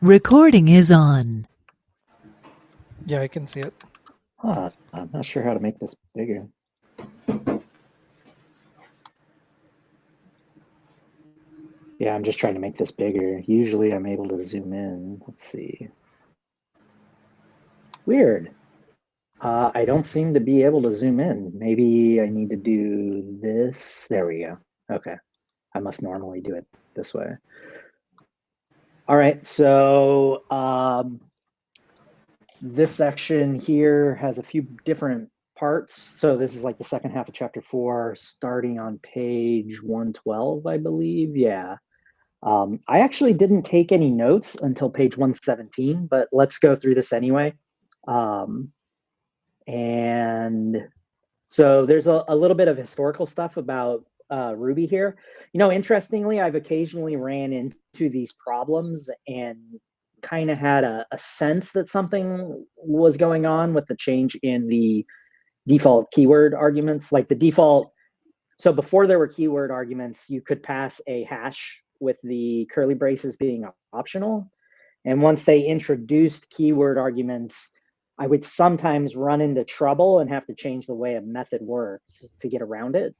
Recording is on. Yeah, I can see it. I'm not sure how to make this bigger. Yeah, I'm just trying to make this bigger. Usually I'm able to zoom in. Let's see. Weird. I don't seem to be able to zoom in. Maybe I need to do this. There we go. Okay. I must normally do it this way. All right, so this section here has a few different parts. So this is like the second half of chapter 4, starting on page 112, I believe. Yeah. I actually didn't take any notes until page 117, but let's go through this anyway. And so there's a little bit of historical stuff about Ruby here. You know, interestingly, I've occasionally ran into these problems and kind of had a sense that something was going on with the change in the default keyword arguments. Like the default, so before there were keyword arguments, you could pass a hash with the curly braces being optional. And once they introduced keyword arguments, I would sometimes run into trouble and have to change the way a method works to get around it.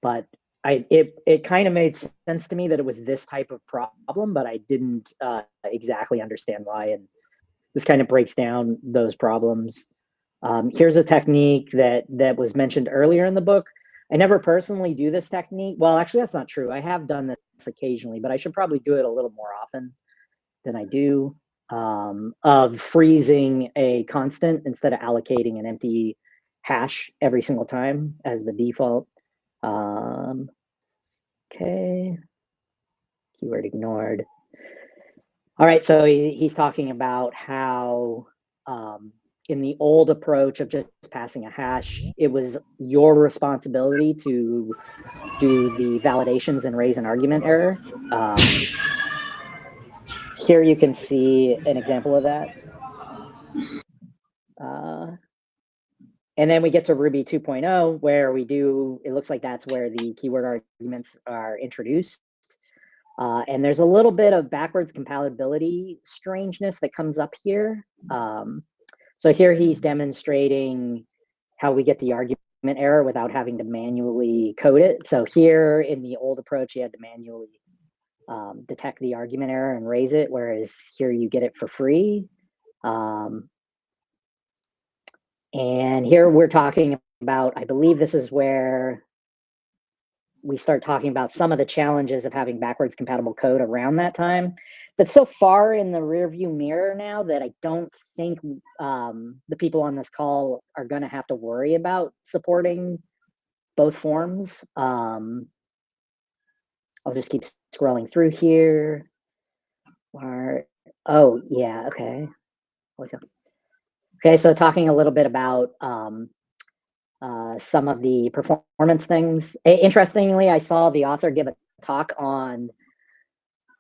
But it kind of made sense to me that it was this type of problem, but I didn't exactly understand why. And this kind of breaks down those problems. Here's a technique that was mentioned earlier in the book. I never personally do this technique. Well, actually, that's not true. I have done this occasionally, but I should probably do it a little more often than I do, of freezing a constant instead of allocating an empty hash every single time as the default. Okay, keyword ignored. All right, so he's talking about how in the old approach of just passing a hash, it was your responsibility to do the validations and raise an argument error. Here you can see an example of that. And then we get to Ruby 2.0, where we do, it looks like that's where the keyword arguments are introduced. And there's a little bit of backwards compatibility strangeness that comes up here. So here he's demonstrating how we get the argument error without having to manually code it. So here in the old approach, you had to manually detect the argument error and raise it, whereas here you get it for free. And here we're talking about, I believe this is where we start talking about some of the challenges of having backwards compatible code around that time. That's so far in the rearview mirror now that I don't think the people on this call are going to have to worry about supporting both forms. I'll just keep scrolling through here. Oh, yeah, okay. Okay, so talking a little bit about some of the performance things. Interestingly, I saw the author give a talk on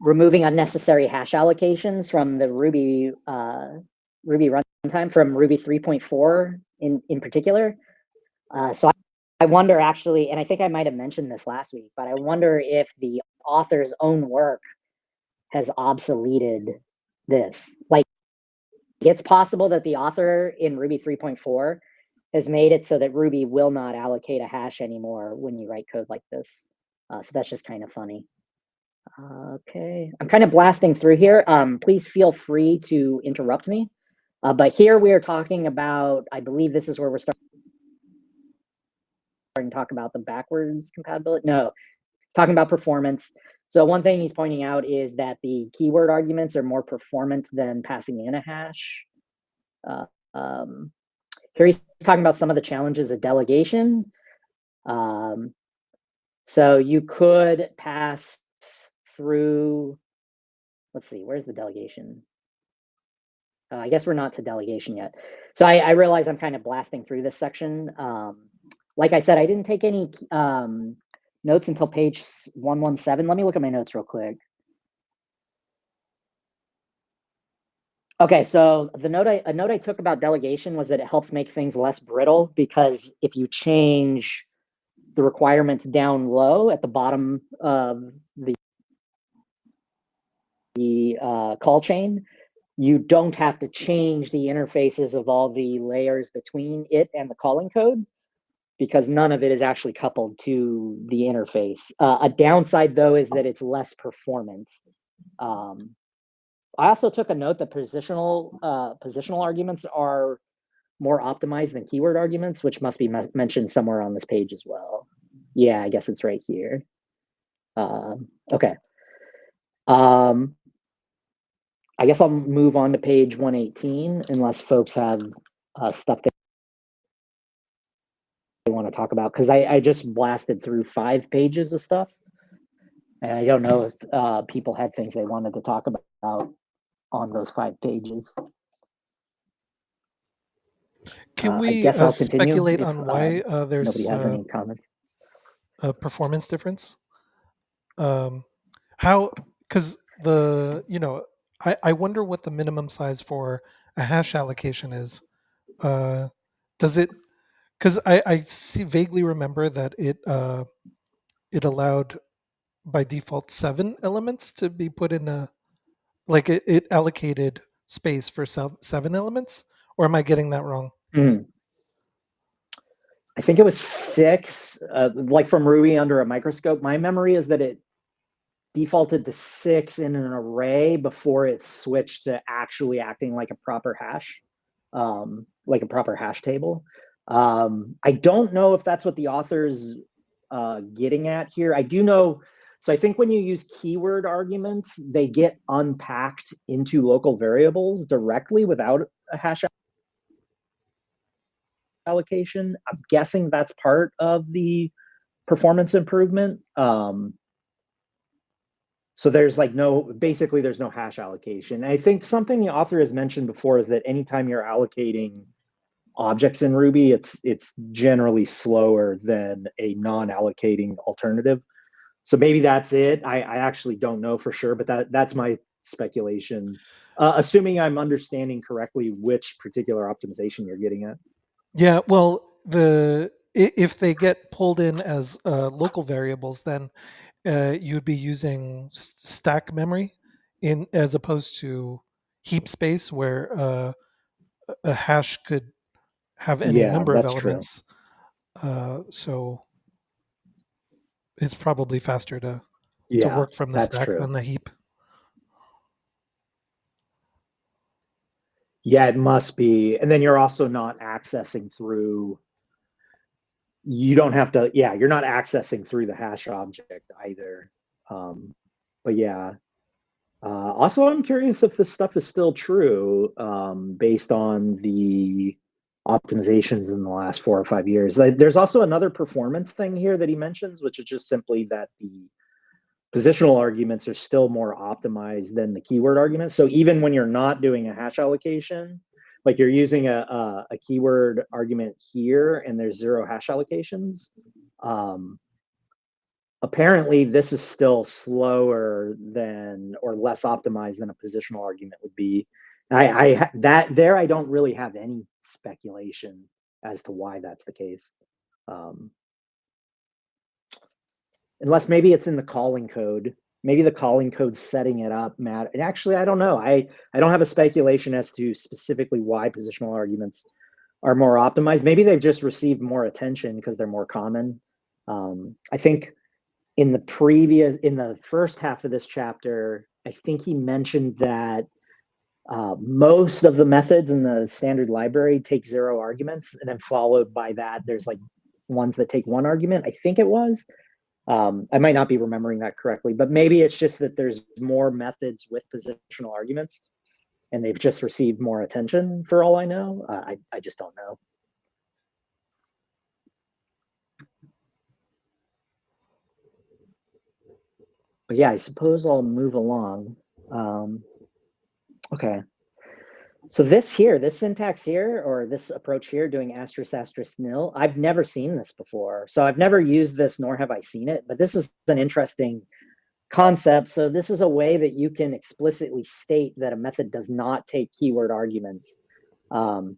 removing unnecessary hash allocations from the Ruby runtime, from Ruby 3.4 in particular. So I wonder actually, and I think I might have mentioned this last week, but I wonder if the author's own work has obsoleted this. Like, it's possible that the author in Ruby 3.4 has made it so that Ruby will not allocate a hash anymore when you write code like this. So that's just kind of funny. Okay, I'm kind of blasting through here. Please feel free to interrupt me. But here we are talking about, I believe this is where we're starting to talk about the backwards compatibility. No, it's talking about performance. So one thing he's pointing out is that the keyword arguments are more performant than passing in a hash. Here he's talking about some of the challenges of delegation. So you could pass through, let's see, where's the delegation? I guess we're not to delegation yet. So I realize I'm kind of blasting through this section. Like I said, I didn't take any notes until page 117. Let me look at my notes real quick. Okay, so a note I took about delegation was that it helps make things less brittle, because if you change the requirements down low at the bottom of the call chain, you don't have to change the interfaces of all the layers between it and the calling code because none of it is actually coupled to the interface. A downside, though, is that it's less performant. I also took a note that positional arguments are more optimized than keyword arguments, which must be mentioned somewhere on this page as well. Yeah, I guess it's right here. Okay. I guess I'll move on to page 118 unless folks have stuff they want to talk about, because I just blasted through 5 pages of stuff. And I don't know if people had things they wanted to talk about on those 5 pages. Can I we guess I'll continue speculate if, on why there's nobody has any comments. a performance difference? How, because I wonder what the minimum size for a hash allocation is. Does it, because I vaguely remember that it allowed by default 7 elements to be put in a, like it allocated space for 7 elements, or am I getting that wrong? I think it was 6, like from Ruby under a microscope. My memory is that it defaulted to 6 in an array before it switched to actually acting like a proper hash, like a proper hash table. I don't know if that's what the author's getting at here. I do know, so I think when you use keyword arguments, they get unpacked into local variables directly without a hash allocation. I'm guessing that's part of the performance improvement. So there's like basically there's no hash allocation. I think something the author has mentioned before is that anytime you're allocating objects in Ruby, it's generally slower than a non-allocating alternative. So maybe that's it. I actually don't know for sure, but that's my speculation. Assuming I'm understanding correctly which particular optimization you're getting at. Yeah, well, if they get pulled in as local variables, then you'd be using stack memory as opposed to heap space, where a hash could have any number of elements. So it's probably faster to work from the stack than the heap. Yeah, it must be. And then you're also not accessing through, you don't have to, yeah, you're not accessing through the hash object either. But yeah. Also, I'm curious if this stuff is still true based on the optimizations in the last 4 or 5 years. There's also another performance thing here that he mentions, which is just simply that the positional arguments are still more optimized than the keyword arguments. So even when you're not doing a hash allocation, like you're using a keyword argument here and there's 0 hash allocations, apparently this is still slower than or less optimized than a positional argument would be. I don't really have any speculation as to why that's the case. Unless maybe it's in the calling code. Maybe the calling code's setting it up, Matt. And actually, I don't know. I don't have a speculation as to specifically why positional arguments are more optimized. Maybe they've just received more attention because they're more common. I think in the first half of this chapter, I think he mentioned that most of the methods in the standard library take 0 arguments, and then followed by that, there's like ones that take 1 argument. I think it was. I might not be remembering that correctly, but maybe it's just that there's more methods with positional arguments and they've just received more attention for all I know. I just don't know. But yeah, I suppose I'll move along. Okay. So this syntax here, or this approach here, doing ** nil, I've never seen this before. So I've never used this, nor have I seen it, but this is an interesting concept. So this is a way that you can explicitly state that a method does not take keyword arguments. And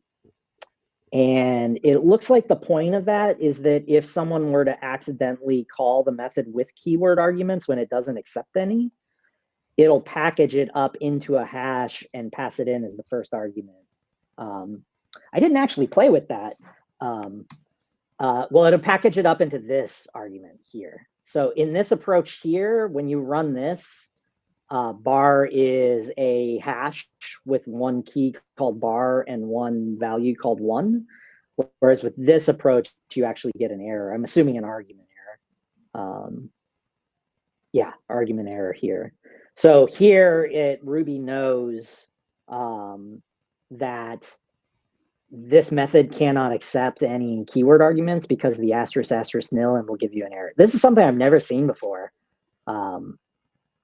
it looks like the point of that is that if someone were to accidentally call the method with keyword arguments when it doesn't accept any, it'll package it up into a hash and pass it in as the first argument. I didn't actually play with that. Well, it'll package it up into this argument here. So in this approach here, when you run this, bar is a hash with one key called bar and one value called 1. Whereas with this approach, you actually get an error. I'm assuming an argument error. Yeah, argument error here. So here, Ruby knows that this method cannot accept any keyword arguments because of the * nil, and will give you an error. This is something I've never seen before. And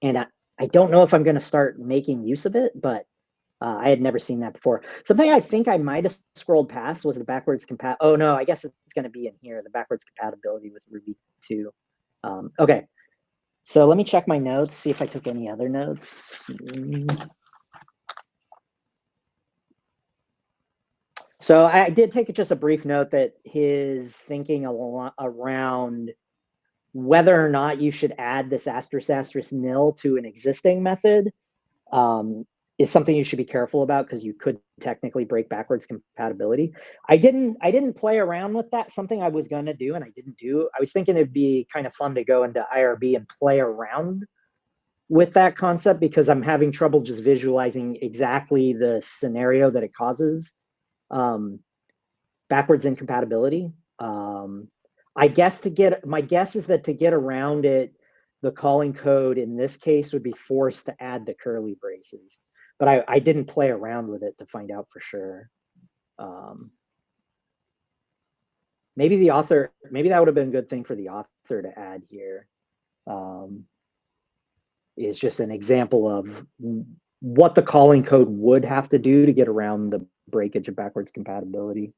I don't know if I'm going to start making use of it, but I had never seen that before. Something I think I might have scrolled past was the backwards compat. Oh no, I guess it's going to be in here, the backwards compatibility with Ruby 2. Okay, so let me check my notes, see if I took any other notes. So I did take just a brief note that his thinking around whether or not you should add this * nil to an existing method is something you should be careful about, because you could technically break backwards compatibility. I didn't play around with that. Something I was going to do and I didn't do. I was thinking it'd be kind of fun to go into IRB and play around with that concept, because I'm having trouble just visualizing exactly the scenario that it causes backwards incompatibility. I guess my guess is that to get around it, the calling code in this case would be forced to add the curly braces. But I didn't play around with it to find out for sure. Maybe that would have been a good thing for the author to add here. Is just an example of what the calling code would have to do to get around the breakage of backwards compatibility.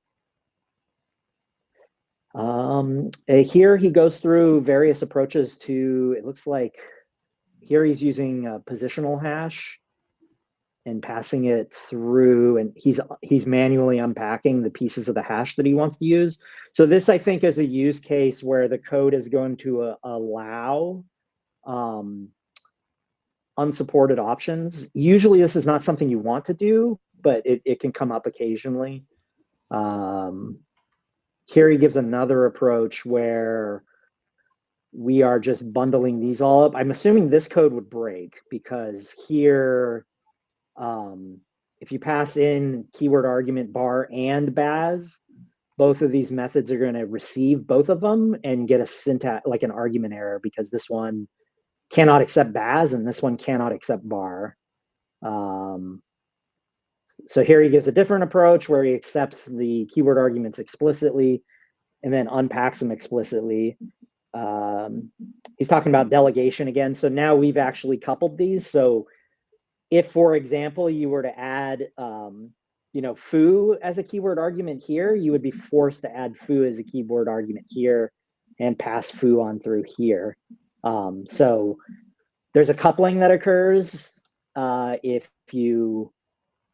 Here he goes through various approaches to, it looks like here he's using a positional hash and passing it through, and he's manually unpacking the pieces of the hash that he wants to use. So this, I think, is a use case where the code is going to allow unsupported options. Usually this is not something you want to do, but it can come up occasionally. Here he gives another approach where we are just bundling these all up. I'm assuming this code would break, because here, if you pass in keyword argument bar and baz, both of these methods are going to receive both of them and get a syntax, like an argument error, because this one cannot accept baz and this one cannot accept bar. So here he gives a different approach where he accepts the keyword arguments explicitly and then unpacks them explicitly. He's talking about delegation again. So now we've actually coupled these. So if, for example, you were to add, foo as a keyword argument here, you would be forced to add foo as a keyword argument here and pass foo on through here. So there's a coupling that occurs if you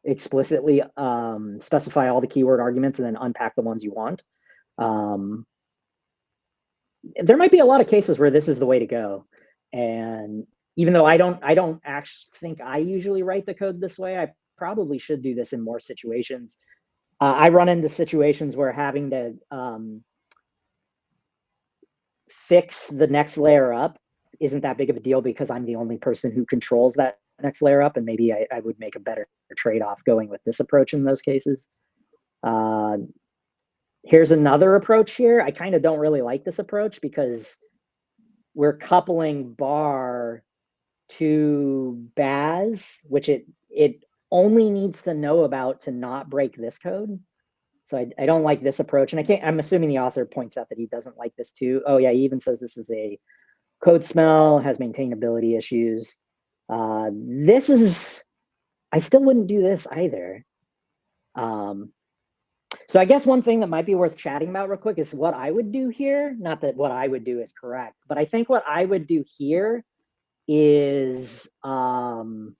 explicitly specify all the keyword arguments and then unpack the ones you want. There might be a lot of cases where this is the way to go. And even though I don't actually think I usually write the code this way, I probably should do this in more situations. I run into situations where having to fix the next layer up isn't that big of a deal, because I'm the only person who controls that next layer up, and maybe I would make a better trade-off going with this approach in those cases. Here's another approach here. I kind of don't really like this approach because we're coupling bar to baz, which it only needs to know about to not break this code. So I don't like this approach, and I'm assuming the author points out that he doesn't like this too. Oh yeah, he even says this is a code smell, has maintainability issues. I still wouldn't do this either. So I guess one thing that might be worth chatting about real quick is what I would do here. Not that what I would do is correct, but I think what I would do here is, gosh,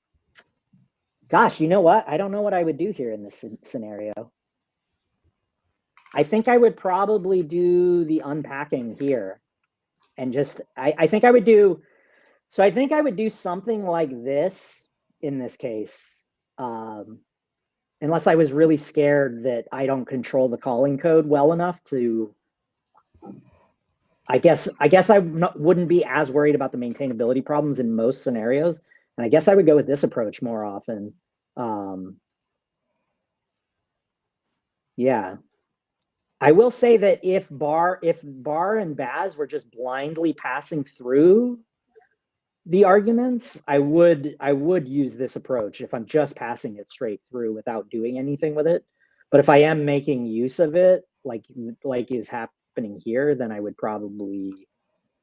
you know what? I don't know what I would do here in this scenario. I think I would probably do the unpacking here. And just, I think I would do, So I think I would do something like this in this case. Unless I was really scared that I don't control the calling code well enough to, I guess I wouldn't be as worried about the maintainability problems in most scenarios. And I guess I would go with this approach more often. Yeah. I will say that if bar and Baz were just blindly passing through the arguments, I would use this approach if I'm just passing it straight through without doing anything with it. But if I am making use of it, like is happening here, then I would probably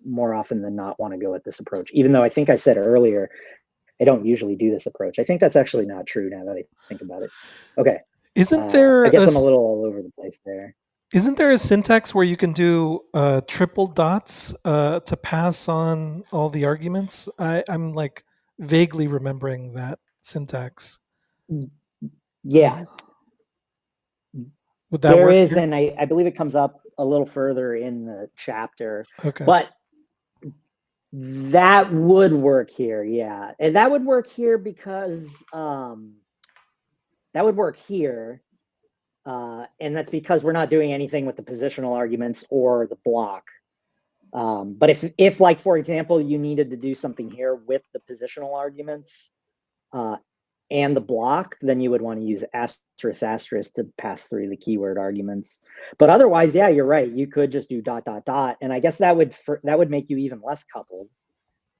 more often than not want to go with this approach. Even though I think I said earlier, I don't usually do this approach. I think that's actually not true now that I think about it. Okay. Isn't there I guess I'm a little all over the place there. Isn't there a syntax where you can do triple dots to pass on all the arguments? I'm like vaguely remembering that syntax. Yeah, Would that there work is, here? and I believe it comes up a little further in the chapter. Okay. But that would work here, yeah. And that would work here because that would work here. And that's because we're not doing anything with the positional arguments or the block. But if like, for example, you needed to do something here with the positional arguments and the block, then you would want to use asterisk asterisk to pass through the keyword arguments. But otherwise, yeah, you're right. You could just do dot dot dot, and I guess that would make you even less coupled,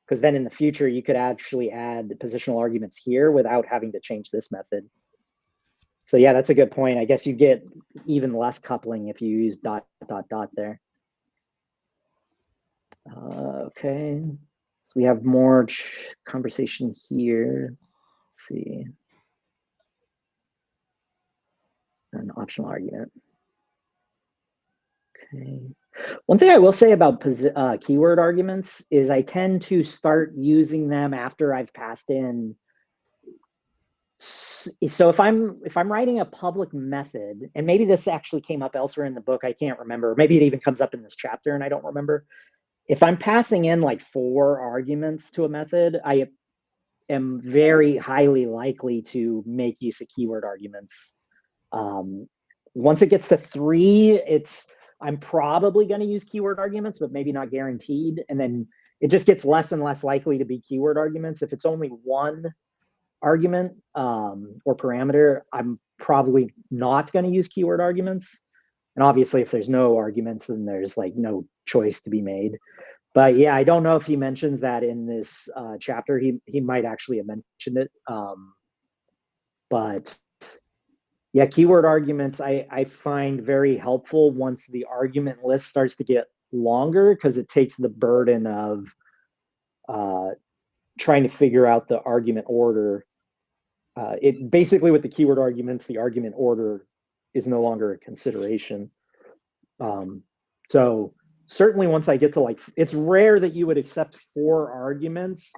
because then in the future you could actually add positional arguments here without having to change this method. So yeah, that's a good point. I guess you get even less coupling if you use dot dot dot there. Okay, so we have more conversation here. Let's see. An optional argument. Okay. One thing I will say about keyword arguments is I tend to start using them after I've passed in. So if I'm writing a public method, and maybe this actually came up elsewhere in the book, I can't remember. Maybe it even comes up in this chapter and I don't remember. If I'm passing in like 4 arguments to a method, I am very highly likely to make use of keyword arguments. Once it gets to 3, I'm probably going to use keyword arguments, but maybe not guaranteed. And then it just gets less and less likely to be keyword arguments. If it's only 1 argument or parameter, I'm probably not going to use keyword arguments. And obviously, if there's no arguments, then there's like no choice to be made. But yeah, I don't know if he mentions that in this chapter. He might actually have mentioned it. But yeah, keyword arguments I find very helpful once the argument list starts to get longer, because it takes the burden of trying to figure out the argument order. It basically, with the keyword arguments, the argument order is no longer a consideration. So certainly once I get to like, it's rare that you would accept 4 arguments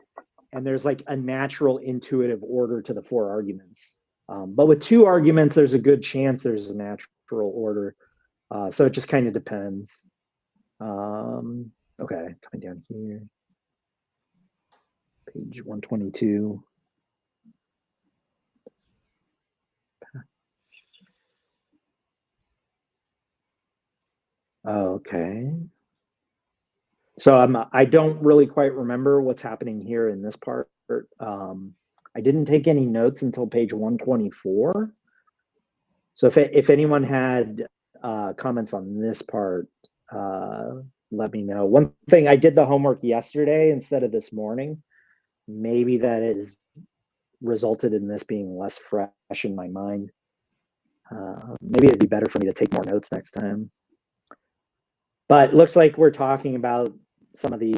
and there's like a natural intuitive order to the 4 arguments. But with 2 arguments, there's a good chance there's a natural order. So it just kind of depends. Okay, coming down here. Page 122. Okay. So I don't really quite remember what's happening here in this part. I didn't take any notes until page 124. So if anyone had comments on this part, let me know. One thing, I did the homework yesterday instead of this morning. Maybe that has resulted in this being less fresh in my mind. Maybe it'd be better for me to take more notes next time. But it looks like we're talking about some of the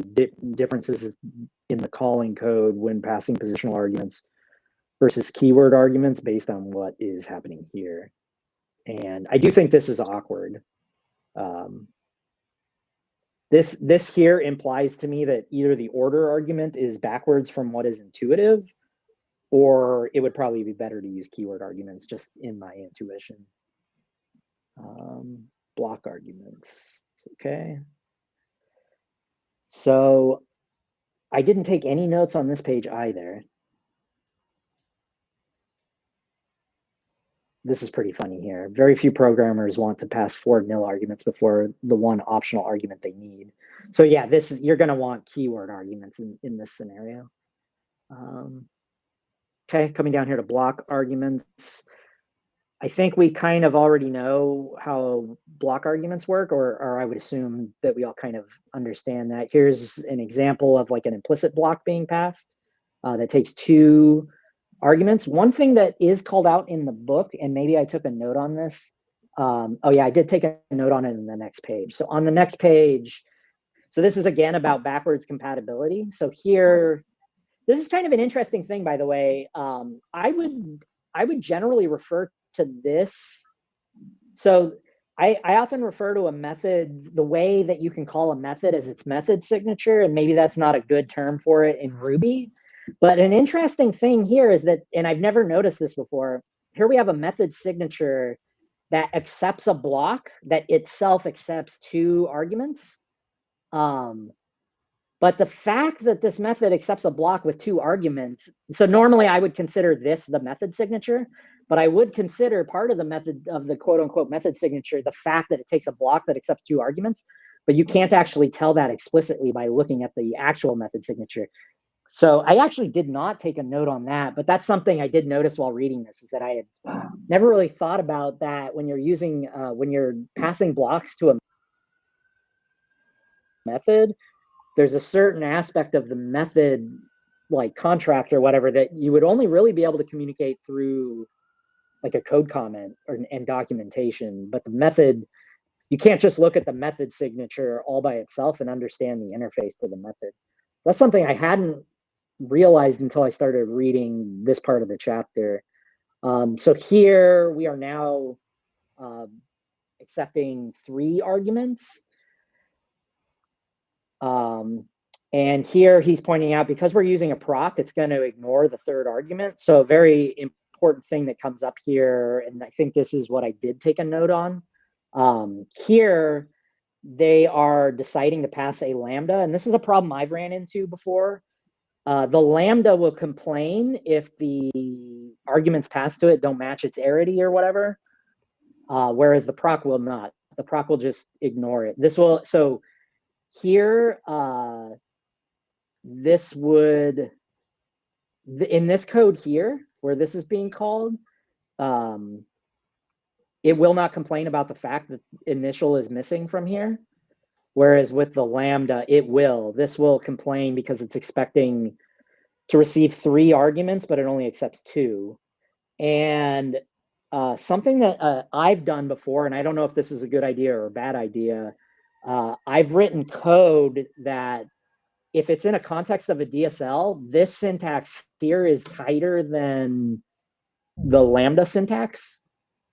differences in the calling code when passing positional arguments versus keyword arguments based on what is happening here. And I do think this is awkward. This here implies to me that either the order argument is backwards from what is intuitive, or it would probably be better to use keyword arguments, just in my intuition. Block arguments, okay. So I didn't take any notes on this page either. This is pretty funny here. Very few programmers want to pass 4 nil arguments before the one optional argument they need. So yeah, you're going to want keyword arguments in this scenario. Okay, coming down here to block arguments. I think we kind of already know how block arguments work, or I would assume that we all kind of understand that. Here's an example of like an implicit block being passed that takes 2 arguments. One thing that is called out in the book, and maybe I took a note on this. Oh yeah, I did take a note on it in the next page. So on the next page, so this is again about backwards compatibility. So here, this is kind of an interesting thing, by the way. I would generally refer to this. So I often refer to a method, the way that you can call a method as its method signature, and maybe that's not a good term for it in Ruby. But an interesting thing here is that, and I've never noticed this before, here we have a method signature that accepts a block that itself accepts 2 arguments. But the fact that this method accepts a block with 2 arguments, so normally I would consider this the method signature, but I would consider part of the method of the quote unquote method signature the fact that it takes a block that accepts 2 arguments, but you can't actually tell that explicitly by looking at the actual method signature. So I actually did not take a note on that, but that's something I did notice while reading this, is that I had never really thought about that when you're passing blocks to a method. There's a certain aspect of the method, like contract or whatever, that you would only really be able to communicate through like a code comment and documentation. But the method, you can't just look at the method signature all by itself and understand the interface to the method. That's something I hadn't realized until I started reading this part of the chapter. So here we are now accepting 3 arguments. And here he's pointing out, because we're using a proc, it's going to ignore the 3rd argument. So a very important thing that comes up here, and I think this is what I did take a note on. Here, they are deciding to pass a lambda, and this is a problem I've ran into before. The lambda will complain if the arguments passed to it don't match its arity or whatever, whereas the proc will not. The proc will just ignore it. This will, so here, this would, in this code here, where this is being called, it will not complain about the fact that initial is missing from here. Whereas with the lambda, it will. This will complain because it's expecting to receive 3 arguments, but it only accepts 2. And something that I've done before, and I don't know if this is a good idea or a bad idea, I've written code that if it's in a context of a DSL, this syntax here is tighter than the lambda syntax.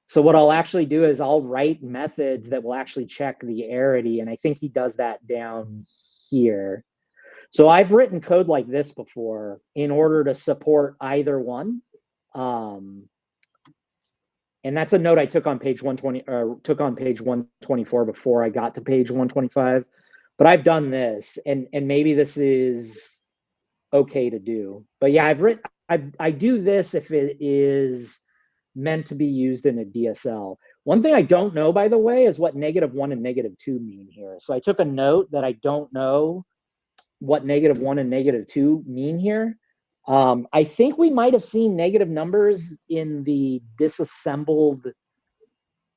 So what I'll actually do is I'll write methods that will actually check the arity, and I think he does that down here. So I've written code like this before in order to support either one. And that's a note I took on page 120, or took on page 124 before I got to page 125. But I've done this, and maybe this is okay to do. But yeah, I do this if it is meant to be used in a DSL. One thing I don't know, by the way, is what -1 and -2 mean here. So I took a note that I don't know what -1 and -2 mean here. I think we might have seen negative numbers in the disassembled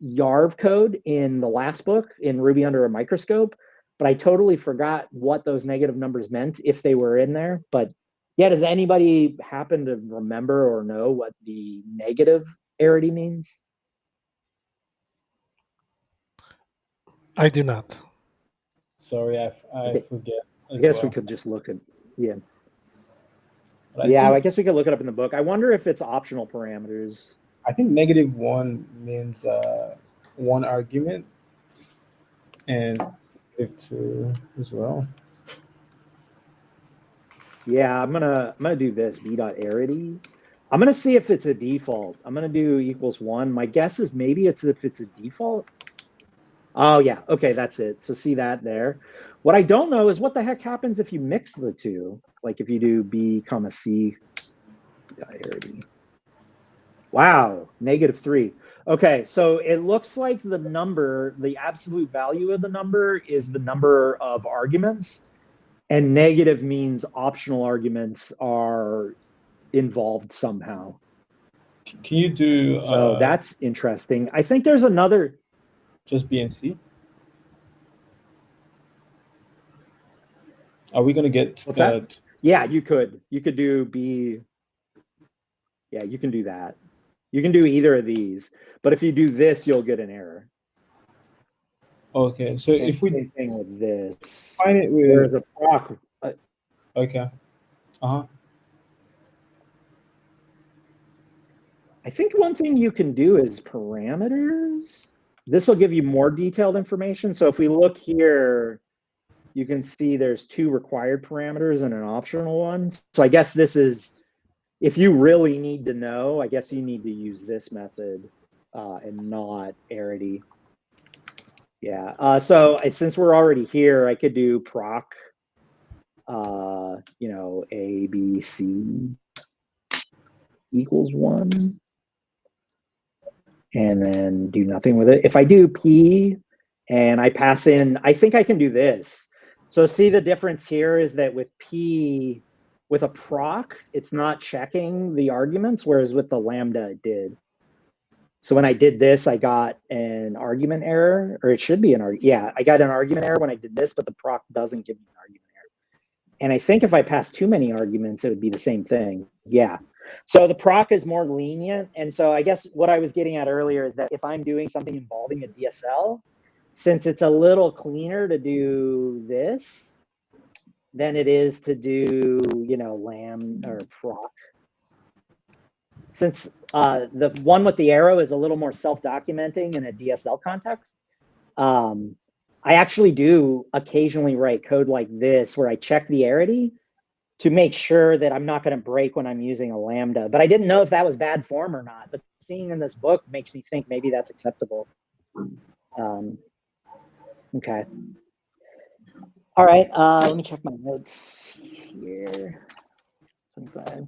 YARV code in the last book, in Ruby Under a Microscope, but I totally forgot what those negative numbers meant, if they were in there. But yeah, does anybody happen to remember or know what the negative arity means? I do not. Sorry, I forget. I guess we could just look at, yeah. But I guess we could look it up in the book. I wonder if it's optional parameters. I think -1 means 1 argument, and -2 as well. Yeah, I'm gonna do this b.arity. I'm gonna see if it's a default. I'm gonna do =1. My guess is maybe it's if it's a default. Oh yeah, okay, that's it. So see that there. What I don't know is what the heck happens if you mix the two. Like if you do B comma C arity. Wow, -3. Okay, so it looks like the number, the absolute value of the number is the number of arguments, and negative means optional arguments are involved somehow. Can you do So that's interesting. I think there's another. just B and C? Are we gonna get What's that? Yeah, you could do B. Yeah, you can do that. You can do either of these, but if you do this, you'll get an error. Okay, so And if we same thing with this. find it Whereas with the proc, okay, I think one thing you can do is parameters. This will give you more detailed information. So if we look here, you can see there's 2 required parameters and an optional one. So I guess this is, if you really need to know, I guess you need to use this method and not arity. Yeah. So since we're already here, I could do proc, you know, A, B, C equals 1. And then do nothing with it. If I do P and I pass in, I think I can do this. So see the difference here is that with P, with a proc, it's not checking the arguments, whereas with the lambda it did. So when I did this, I got an argument error, or it should be an argument. Yeah, I got an argument error when I did this, but the proc doesn't give me an argument error. And I think if I pass too many arguments, it would be the same thing. Yeah. So the proc is more lenient. And so I guess what I was getting at earlier is that if I'm doing something involving a DSL, since it's a little cleaner to do this than it is to do, you know, lam or proc. Since the one with the arrow is a little more self-documenting in a DSL context, I actually do occasionally write code like this where I check the arity to make sure that I'm not going to break when I'm using a lambda. But I didn't know if that was bad form or not. But seeing in this book makes me think maybe that's acceptable. Okay. All right. Let me check my notes here. 25.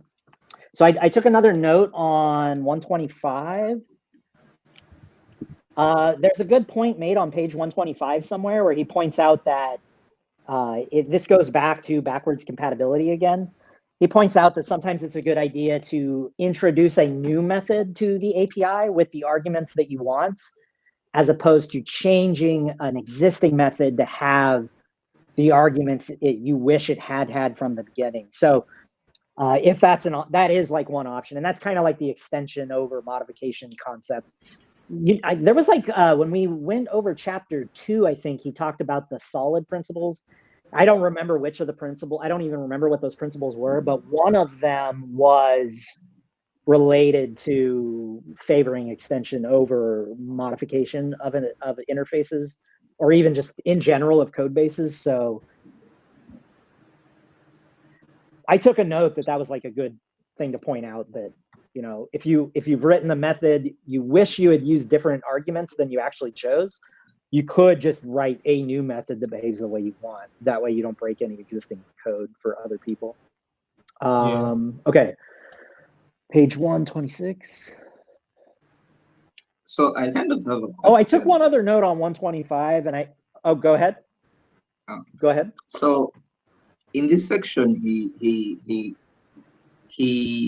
So I took another note on 125. There's a good point made on page 125 somewhere where he points out that this goes back to backwards compatibility again. He points out that sometimes it's a good idea to introduce a new method to the API with the arguments that you want, as opposed to changing an existing method to have the arguments you wish it had from the beginning. So if that is like one option, and that's kind of like the extension over modification concept. There was like when we went over chapter 2, I think he talked about the solid principles. I don't remember which of the principles. I don't even remember what those principles were, but one of them was related to favoring extension over modification of interfaces, or even just in general of code bases. So I took a note that was like a good thing to point out, that, you know, if you've written a method, you wish you had used different arguments than you actually chose, you could just write a new method that behaves the way you want. That way you don't break any existing code for other people. Okay. Page 126. So I kind of have a question. Oh, I took one other note on 125 and go ahead. Go ahead. So in this section, he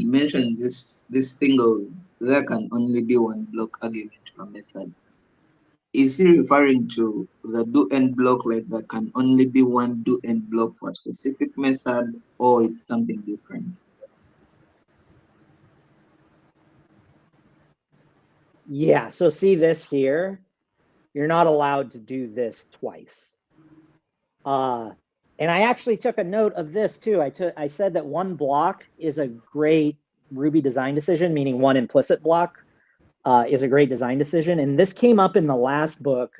mentions this thing of there can only be one block argument per method. Is he referring to the do end block, like there can only be one do end block for a specific method, or it's something different? Yeah, so see this here, you're not allowed to do this twice. And I actually took a note of this too. I said that one block is a great Ruby design decision, meaning one implicit block is a great design decision. And this came up in the last book.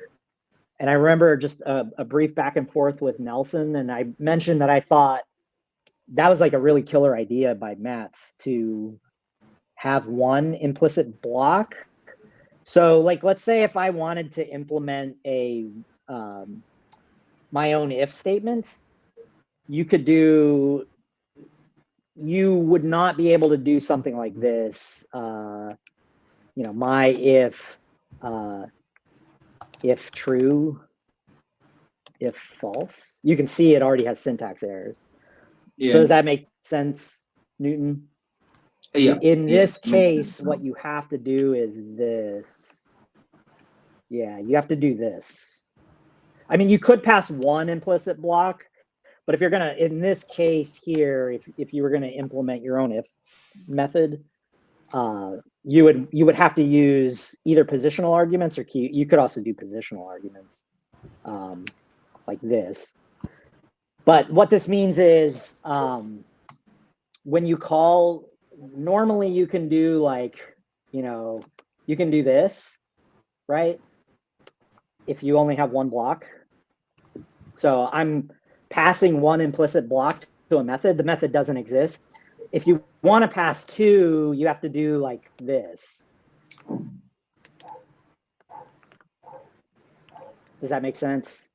And I remember just a brief back and forth with Nelson. And I mentioned that I thought that was like a really killer idea by Matz to have one implicit block. So like, let's say if I wanted to implement a my own if statement, you would not be able to do something like this. My if true, if false. You can see it already has syntax errors. Yeah. So does that make sense, Newton? Yeah. In yeah, this makes case, sense what now. you have to do is this. Yeah, you have to do this. I mean, you could pass one implicit block, but if you're gonna, in this case here, if you were gonna implement your own if method, you would have to use either positional arguments or key. You could also do positional arguments, like this. But what this means is, when you call, normally you can do like, you can do this, right? If you only have one block. So I'm passing one implicit block to a method. The method doesn't exist. If you want to pass two, you have to do like this. Does that make sense?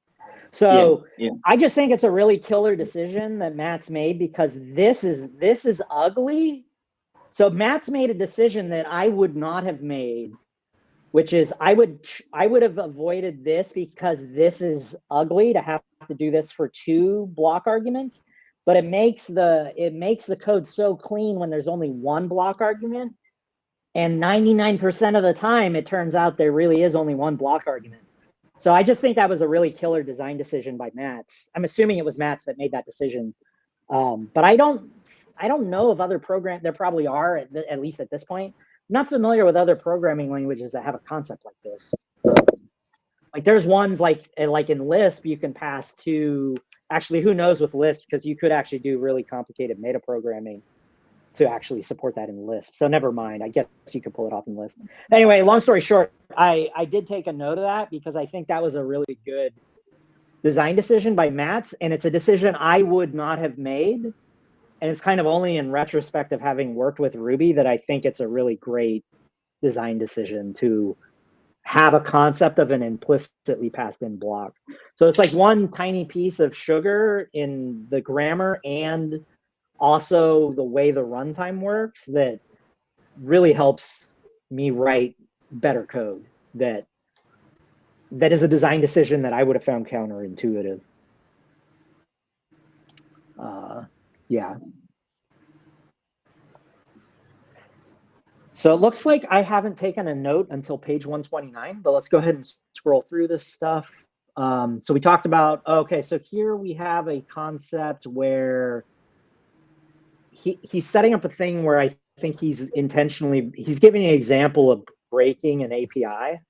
So Yeah. I just think it's a really killer decision that Matt's made, because this is ugly. So Matt's made a decision that I would not have made, which is I would have avoided this, because this is ugly to have to do this for two block arguments, but it makes the code so clean when there's only one block argument, and 99% of the time it turns out there really is only one block argument. So I just think that was a really killer design decision by Matz. I'm assuming it was Matz that made that decision, but I don't know of other there probably are, at least at this point. I'm not familiar with other programming languages that have a concept like this. Like there's ones like in Lisp, you can pass to, actually, who knows with Lisp, because you could actually do really complicated meta programming to actually support that in Lisp. So never mind, I guess you could pull it off in Lisp. Anyway, long story short, I did take a note of that, because I think that was a really good design decision by Matz, and it's a decision I would not have made. And it's kind of only in retrospect of having worked with Ruby that I think it's a really great design decision to have a concept of an implicitly passed in block. So it's like one tiny piece of sugar in the grammar and also the way the runtime works that really helps me write better code that is a design decision that I would have found counterintuitive. Yeah. So it looks like I haven't taken a note until page 129, but let's go ahead and scroll through this stuff. So we talked about, okay, so here we have a concept where he's setting up a thing where I think he's giving an example of breaking an API,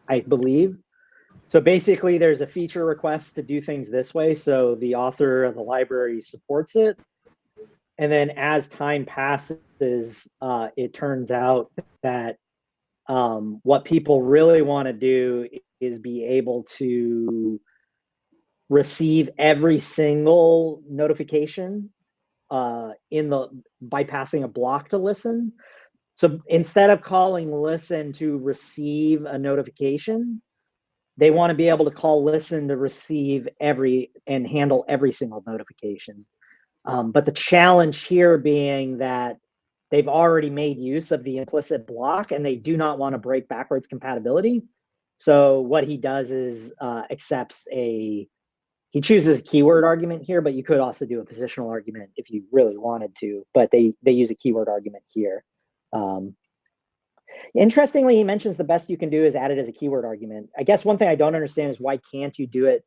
I believe. So basically there's a feature request to do things this way. So the author of the library supports it. And then as time passes, it turns out that what people really want to do is be able to receive every single notification by passing a block to listen. So instead of calling listen to receive a notification, they want to be able to call listen to receive and handle every single notification. But the challenge here being that they've already made use of the implicit block and they do not want to break backwards compatibility. So what he does is he chooses a keyword argument here, but you could also do a positional argument if you really wanted to, but they use a keyword argument here. Interestingly, he mentions the best you can do is add it as a keyword argument. I guess one thing I don't understand is why can't you do it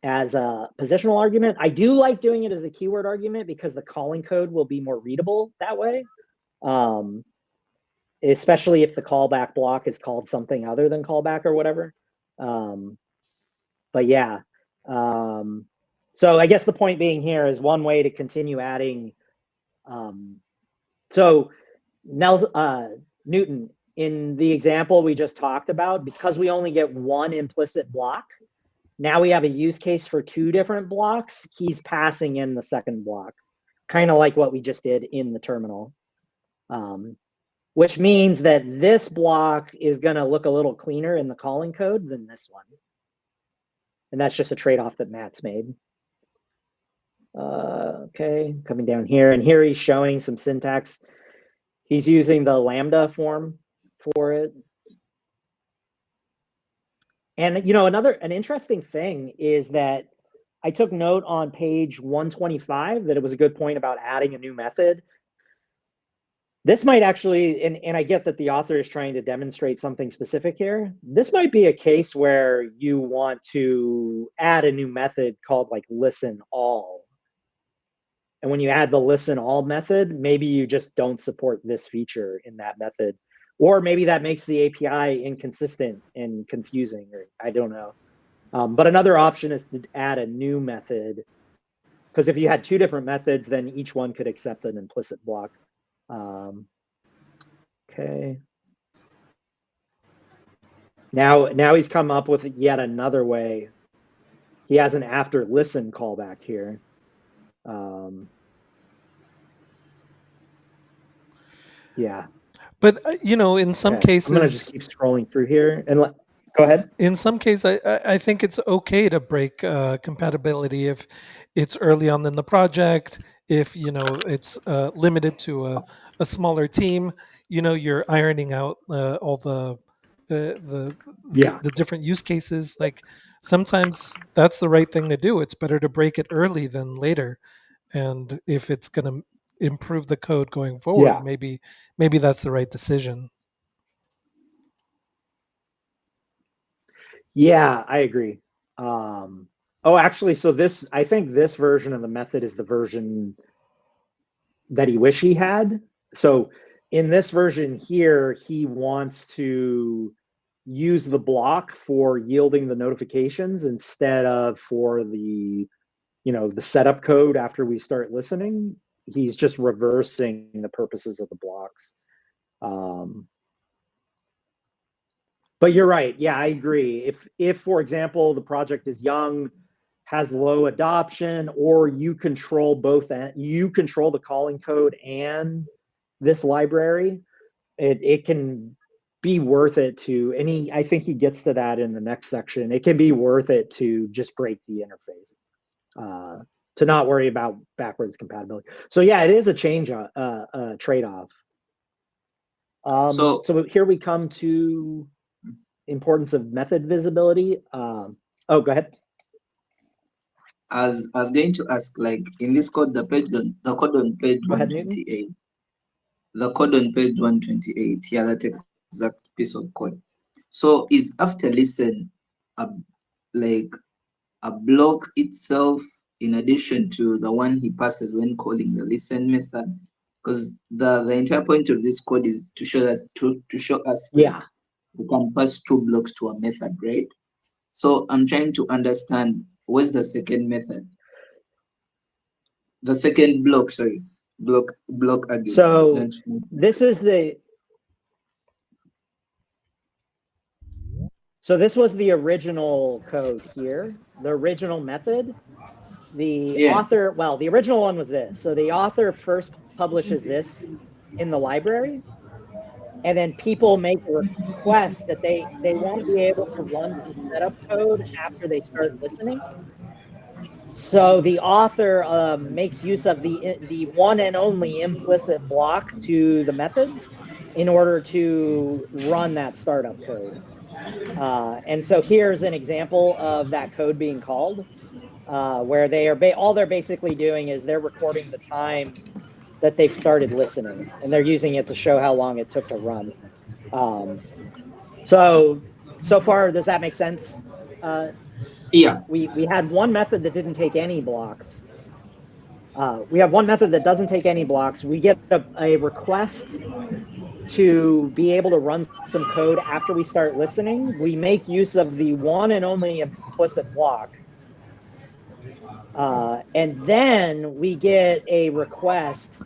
as a positional argument? I do like doing it as a keyword argument because the calling code will be more readable that way. Especially if the callback block is called something other than callback or whatever. But yeah. So I guess the point being here is one way to continue adding. So Newton, in the example we just talked about, because we only get one implicit block, now we have a use case for two different blocks. He's passing in the second block, kind of like what we just did in the terminal. which means that this block is going to look a little cleaner in the calling code than this one. And that's just a trade-off that Matt's made. Okay, coming down here, and here he's showing some syntax. He's using the Lambda form for it. And, you know, an interesting thing is that I took note on page 125 that it was a good point about adding a new method. This might actually, and I get that the author is trying to demonstrate something specific here. This might be a case where you want to add a new method called like listen all. And when you add the listen all method, maybe you just don't support this feature in that method. Or maybe that makes the API inconsistent and confusing, or I don't know. But another option is to add a new method, because if you had two different methods, then each one could accept an implicit block. Okay. Now he's come up with yet another way. He has an after listen callback here. Yeah. But you know, in some cases, I'm gonna just keep scrolling through here and go ahead. In some cases, I think it's okay to break compatibility if it's early on in the project. If you know it's limited to a smaller team, you know you're ironing out all the different use cases. Like sometimes that's the right thing to do. It's better to break it early than later. And if it's going to improve the code going forward, maybe that's the right decision. Yeah, I agree. Oh, actually, so I think this version of the method is the version that he wish he had. So in this version here, he wants to use the block for yielding the notifications instead of for the, you know, the setup code after we start listening. He's just reversing the purposes of the blocks. But you're right. Yeah, I agree. If for example, the project is young, has low adoption, or you control both, you control the calling code and this library, it can be worth it to, and I think he gets to that in the next section. It can be worth it to just break the interface, to not worry about backwards compatibility. So yeah, it is a change, trade-off. So here we come to importance of method visibility. Oh, go ahead. I was going to ask, like in this code, the code on page 128. The code on page 128, here, that exact piece of code. So is after listen like a block itself in addition to the one he passes when calling the listen method? Because the entire point of this code is to show us that we can pass two blocks to a method, right? So I'm trying to understand what's the second method. The second block, sorry, block argument. So this is so this was the original code here, the original method. The author, well, the original one was this. So the author first publishes this in the library, and then people make a request that they want to be able to run some setup code after they start listening. So the author makes use of the one and only implicit block to the method in order to run that startup code. And so here's an example of that code being called, where they are all they're basically doing is they're recording the time that they've started listening, and they're using it to show how long it took to run. So far, does that make sense? Yeah. We had one method that didn't take any blocks. We have one method that doesn't take any blocks. We get a request to be able to run some code after we start listening. We make use of the one and only implicit block. And then we get a request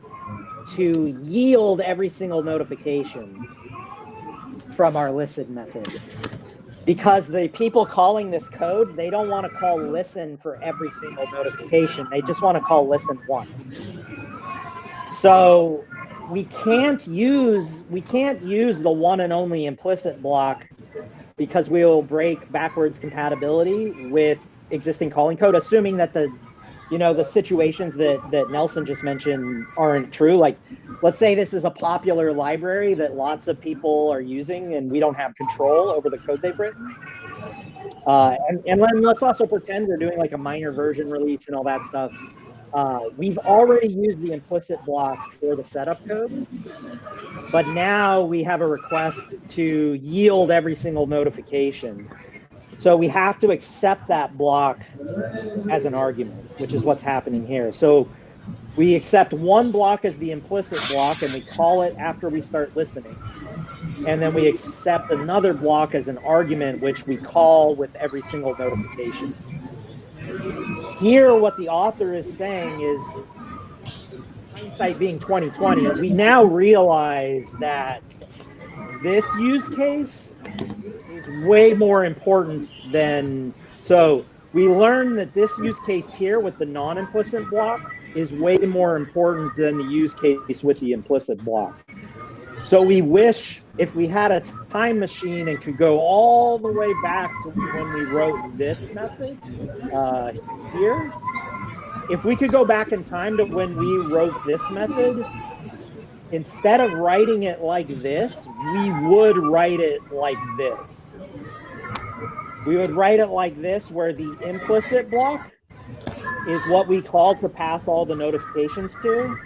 to yield every single notification from our listen method. Because the people calling this code, they don't want to call listen for every single notification. They just want to call listen once. So we can't use the one and only implicit block because we will break backwards compatibility with existing calling code, assuming that the situations that Nelson just mentioned aren't true. Like, let's say this is a popular library that lots of people are using and we don't have control over the code they've written. And then let's also pretend we're doing like a minor version release and all that stuff. We've already used the implicit block for the setup code, but now we have a request to yield every single notification. So we have to accept that block as an argument, which is what's happening here. So we accept one block as the implicit block and we call it after we start listening. And then we accept another block as an argument, which we call with every single notification. Here, what the author is saying is, hindsight being 2020, we now realize that this use case is way more important than, so we learned that this use case here with the non-implicit block is way more important than the use case with the implicit block. So we wish if we had a time machine and could go all the way back to when we wrote this method here, if we could go back in time to when we wrote this method, instead of writing it like this, we would write it like this. We would write it like this, where the implicit block is what we call to pass all the notifications to,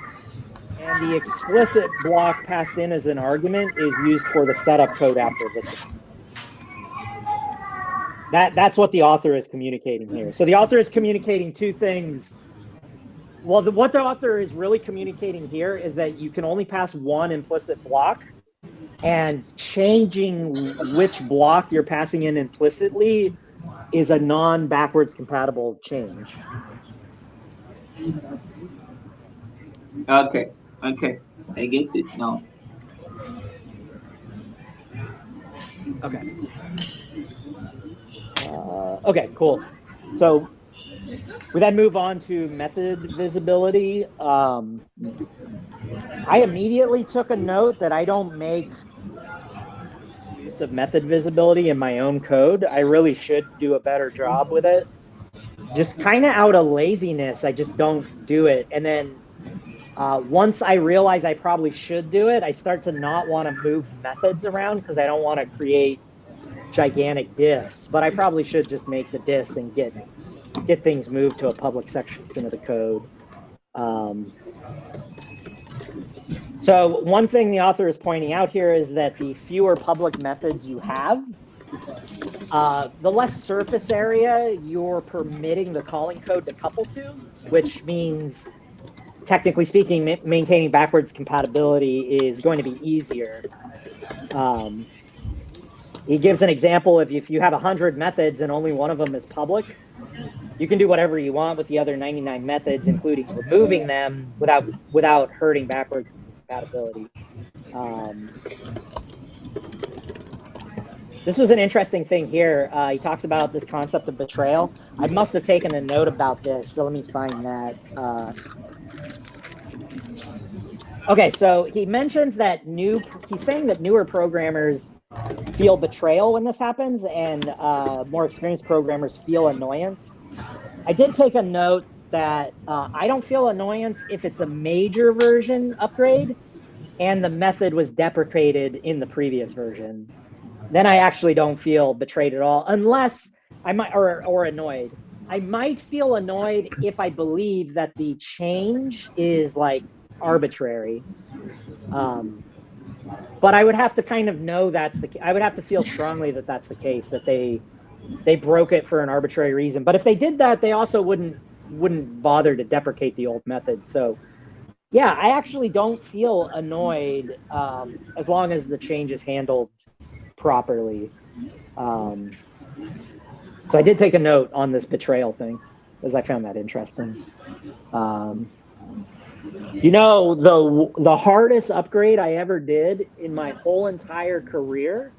and the explicit block passed in as an argument is used for the setup code after listening. That's what the author is communicating here. So the author is communicating two things. Well, what the author is really communicating here is that you can only pass one implicit block, and changing which block you're passing in implicitly is a non-backwards compatible change. Okay, I get it now. Okay. Okay, cool. So we then move on to method visibility. I immediately took a note that I don't make use of method visibility in my own code. I really should do a better job with it. Just kind of out of laziness, I just don't do it. And then once I realize I probably should do it, I start to not want to move methods around because I don't want to create gigantic diffs. But I probably should just make the diffs and get things moved to a public section of the code. So one thing the author is pointing out here is that the fewer public methods you have, the less surface area you're permitting the calling code to couple to, which means, technically speaking, maintaining backwards compatibility is going to be easier. He gives an example of if you have 100 methods and only one of them is public, you can do whatever you want with the other 99 methods, including removing them without hurting backwards compatibility. This was an interesting thing here. He talks about this concept of betrayal. I must have taken a note about this, so let me find that. Okay, so he mentions that he's saying that newer programmers feel betrayal when this happens, and more experienced programmers feel annoyance. I did take a note that I don't feel annoyance if it's a major version upgrade and the method was deprecated in the previous version. Then I actually don't feel betrayed at all, unless I might, or annoyed. I might feel annoyed if I believe that the change is like arbitrary. But I would have to kind of know I would have to feel strongly that that's the case, that they broke it for an arbitrary reason. But if they did that, they also wouldn't bother to deprecate the old method. So yeah, I actually don't feel annoyed as long as the change is handled properly. So I did take a note on this betrayal thing, because I found that interesting. You know, the hardest upgrade I ever did in my whole entire career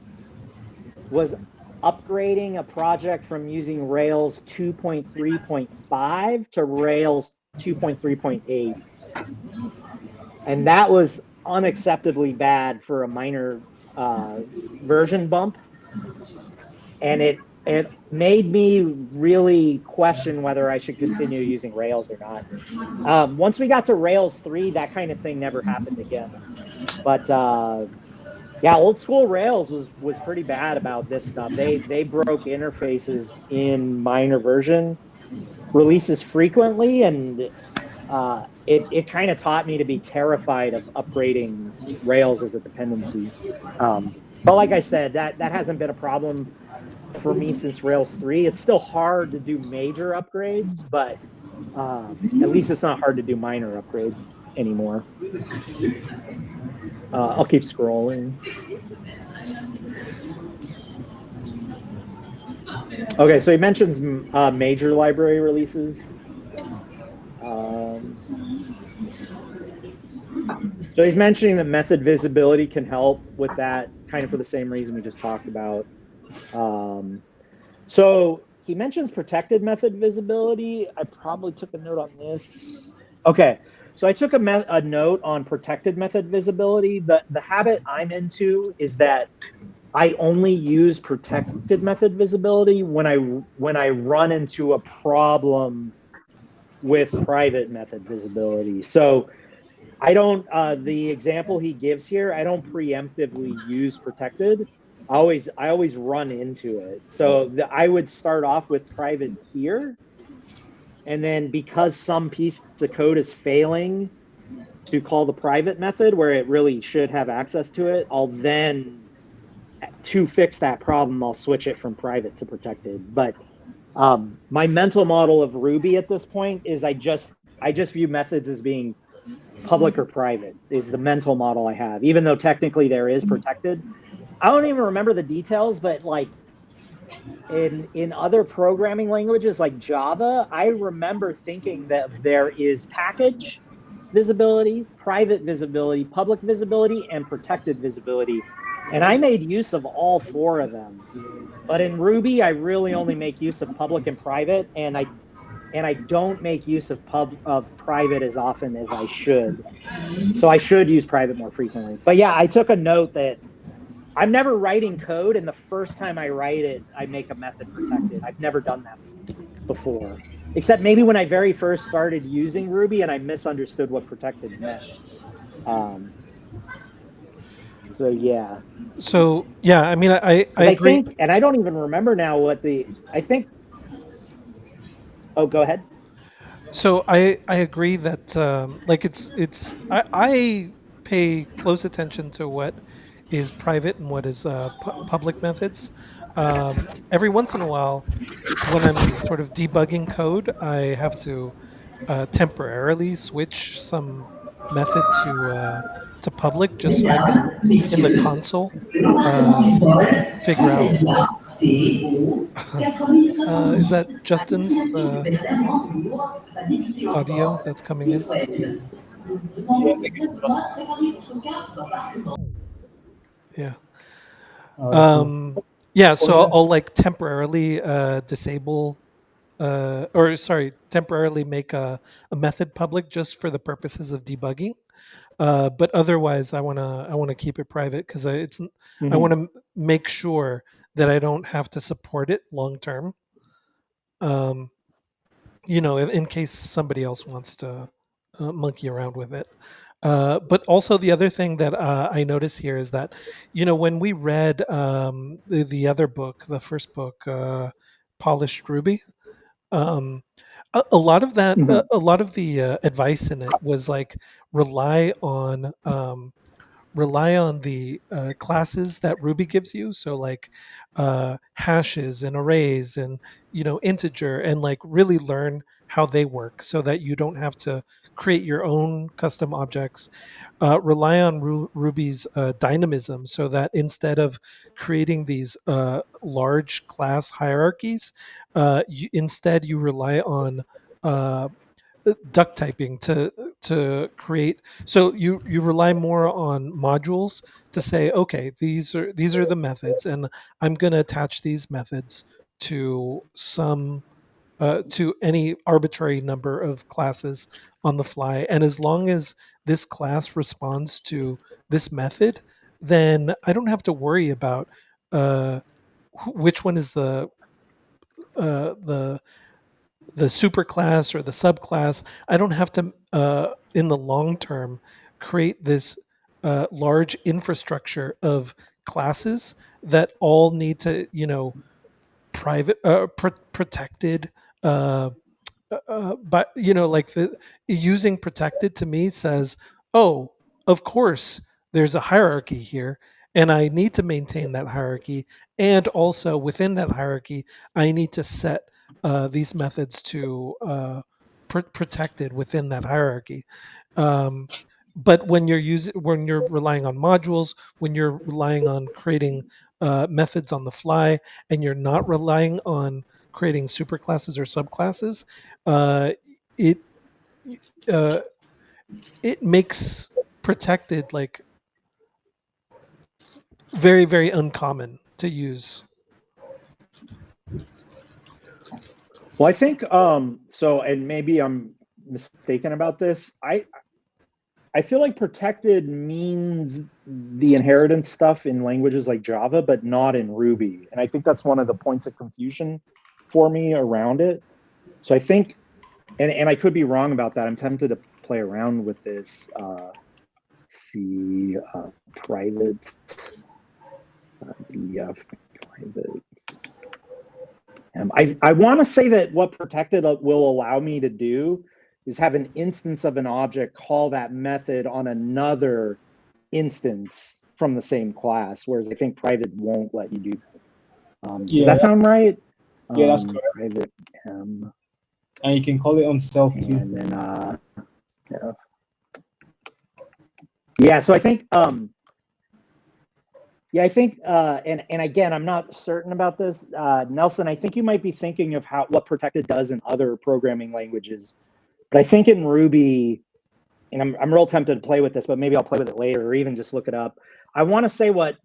was upgrading a project from using Rails 2.3.5 to Rails 2.3.8. And that was unacceptably bad for a minor version bump, and it made me really question whether I should continue using Rails or not. Once we got to Rails 3, that kind of thing never happened again. But yeah, old school Rails was pretty bad about this stuff. They broke interfaces in minor version releases frequently, and it kind of taught me to be terrified of upgrading Rails as a dependency. But like I said, that hasn't been a problem for me since Rails 3. It's still hard to do major upgrades, but at least it's not hard to do minor upgrades anymore. I'll keep scrolling. Okay, so he mentions major library releases. So he's mentioning that method visibility can help with that, kind of for the same reason we just talked about. So he mentions protected method visibility. I probably took a note on this. Okay, so I took a note on protected method visibility. The habit I'm into is that I only use protected method visibility when I run into a problem with private method visibility. So I don't, the example he gives here, I don't preemptively use protected. I always run into it. So I would start off with private here. And then because some piece of code is failing to call the private method where it really should have access to it, I'll then, to fix that problem, I'll switch it from private to protected. But my mental model of Ruby at this point is I just view methods as being public or private is the mental model I have, even though technically there is protected. I don't even remember the details, but like in other programming languages like Java, I remember thinking that there is package visibility, private visibility, public visibility, and protected visibility. And I made use of all four of them. But in Ruby, I really only make use of public and private, and I don't make use of private as often as I should. So I should use private more frequently. But yeah, I took a note that I'm never writing code, and the first time I write it, I make a method protected. I've never done that before, except maybe when I very first started using Ruby and I misunderstood what protected meant. So yeah. So yeah, I mean, I agree. think, and I don't even remember now what I think. Oh, go ahead. So I agree that like I pay close attention to what is private and what is public methods. Every once in a while, when I'm sort of debugging code, I have to temporarily switch some method to public just so I can in the console figure out. Is that Justin's audio that's coming in? Yeah, I think it's just Yeah. cool. Yeah. So yeah. I'll like temporarily disable or sorry, temporarily make a method public just for the purposes of debugging. But otherwise, I wanna keep it private because I want to make sure that I don't have to support it long term. You know, in case somebody else wants to monkey around with it. But also the other thing that I notice here is that, you know, when we read the other book, the first book, Polished Ruby, um, a lot of that, a lot of the advice in it was like rely on the classes that Ruby gives you. So like hashes and arrays and integer, and like really learn how they work so that you don't have to create your own custom objects. Rely on Ruby's dynamism so that instead of creating these large class hierarchies, instead you rely on duck typing to create. So you rely more on modules to say, okay, these are the methods, and I'm going to attach these methods to some to any arbitrary number of classes on the fly, and as long as this class responds to this method, then I don't have to worry about which one is the superclass or the subclass. I don't have to, in the long term, create this large infrastructure of classes that all need to, private, protected. But like the using protected to me says, oh, of course, there's a hierarchy here, and I need to maintain that hierarchy, and also within that hierarchy, I need to set these methods to protected within that hierarchy. Um, but when you're relying on modules, when you're relying on creating methods on the fly, and you're not relying on creating superclasses or subclasses, uh, it uh, it makes protected like very, very uncommon to use. Well, I think so, and maybe I'm mistaken about this. I feel like protected means the inheritance stuff in languages like Java, but not in Ruby. And I think that's one of the points of confusion for me around it. So I think, and I could be wrong about that. I'm tempted to play around with this. See private def private. I want to say that what protected will allow me to do is have an instance of an object call that method on another instance from the same class, whereas I think private won't let you do that. Does that sound right? Yeah, that's correct. Private and you can call it on self too. And then yeah, so I think yeah, I think and again, I'm not certain about this, Nelson. I think you might be thinking of what protected does in other programming languages, but I think in Ruby, and I'm real tempted to play with this, but maybe I'll play with it later or even just look it up. I want to say what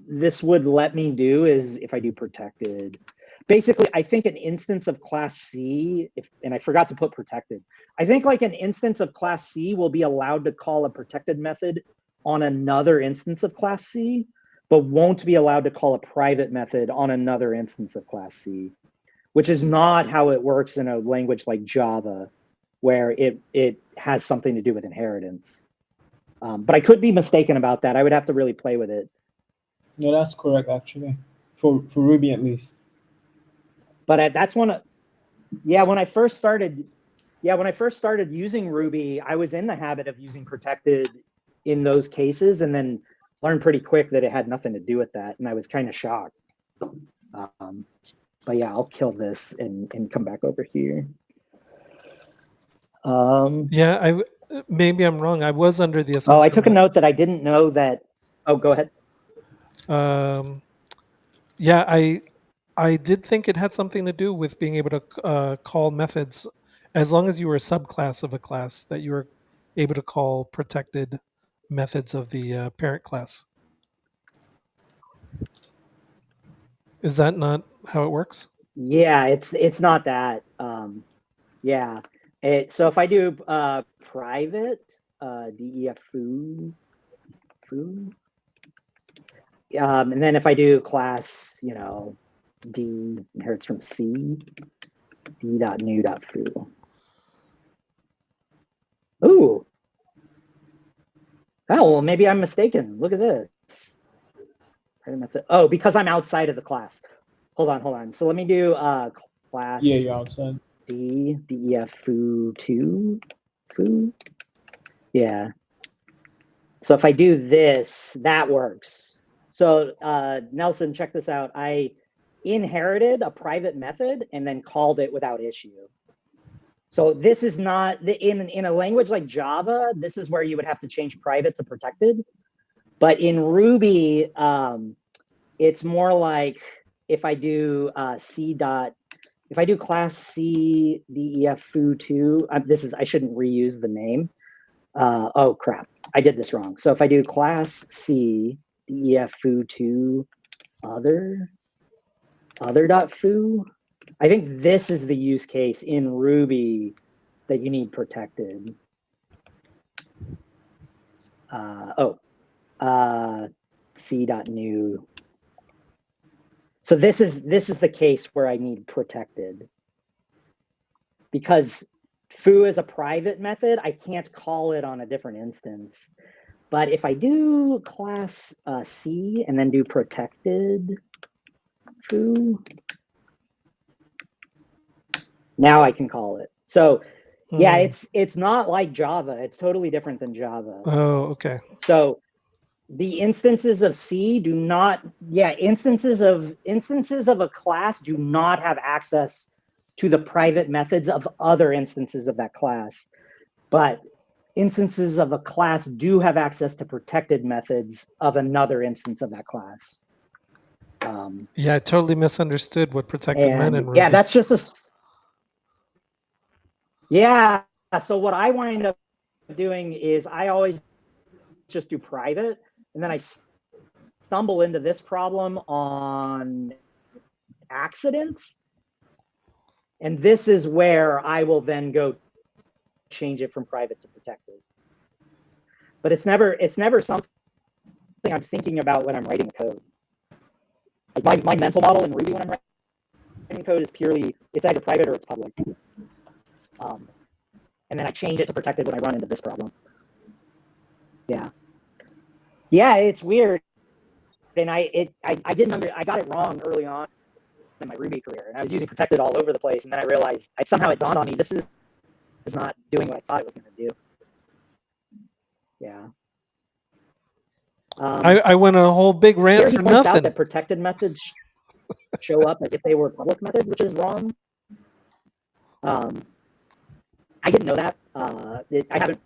this would let me do is if I do protected. Basically, I think an instance of class C, and I forgot to put protected. I think like an instance of class C will be allowed to call a protected method on another instance of class C, but won't be allowed to call a private method on another instance of class C, which is not how it works in a language like Java, where it has something to do with inheritance. But I could be mistaken about that. I would have to really play with it. No, that's correct actually, for Ruby at least. But that's when I first started using Ruby, I was in the habit of using protected in those cases, and then learned pretty quick that it had nothing to do with that, and I was kind of shocked. But yeah, I'll kill this and come back over here. Yeah, maybe I'm wrong. I was under the assumption. Oh, I took a note that I didn't know that. Oh, go ahead. Yeah, I did think it had something to do with being able to call methods, as long as you were a subclass of a class, that you were able to call protected methods of the parent class. Is that not how it works? Yeah, it's not that. Yeah. So if I do private def foo, and then if I do class, D inherits from C, d.new.foo. Ooh. Oh, well, maybe I'm mistaken. Look at this. Oh, because I'm outside of the class. Hold on. So let me do class. Yeah, you're outside. def foo2 foo. Yeah. So if I do this, that works. So Nelson, check this out. I inherited a private method and then called it without issue. So this is not in a language like Java. This is where you would have to change private to protected. But in Ruby, it's more like if I do if I do class C def foo2, I shouldn't reuse the name. Oh crap, I did this wrong. So if I do class C def foo2 other.foo, I think this is the use case in Ruby that you need protected. C.new. So this is the case where I need protected. Because foo is a private method, I can't call it on a different instance. But if I do class C and then do protected foo, now I can call it. So yeah, it's not like Java. It's totally different than Java. Oh, okay. So the instances of C do not, instances of a class do not have access to the private methods of other instances of that class. But instances of a class do have access to protected methods of another instance of that class. Yeah, I totally misunderstood what protected meant in Ruby. Yeah, that's just yeah. So what I wind up doing is I always just do private, and then I stumble into this problem on accident. And this is where I will then go change it from private to protected. But it's never something I'm thinking about when I'm writing code. Like my mental model in Ruby when I'm writing code is purely, it's either private or it's public. And then I change it to protected when I run into this problem. Yeah. Yeah, it's weird. And I got it wrong early on in my Ruby career. And I was using protected all over the place. And then I realized, somehow it dawned on me, this is not doing what I thought it was going to do. Yeah. I went on a whole big rant Here he for points out nothing. that protected methods show up as if they were public methods, which is wrong. I didn't know that. I haven't.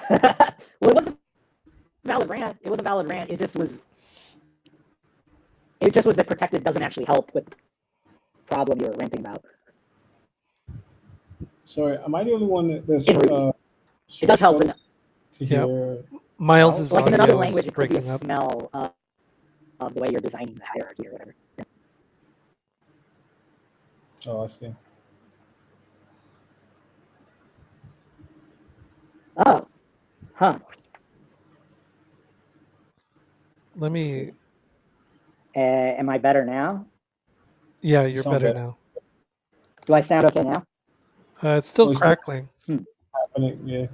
Well, it wasn't a valid rant. It was a valid rant. It just was that protected doesn't actually help with the problem you're ranting about. Sorry, am I the only one that's it does help. To hear Miles's like in audio another is language, it could be a breaking up. smell of the way you're designing the hierarchy or whatever. Yeah. Oh, I see. Oh, huh. Let me. Am I better now? Yeah, you're better now. Do I sound okay now? It's still crackling. Happening, yeah.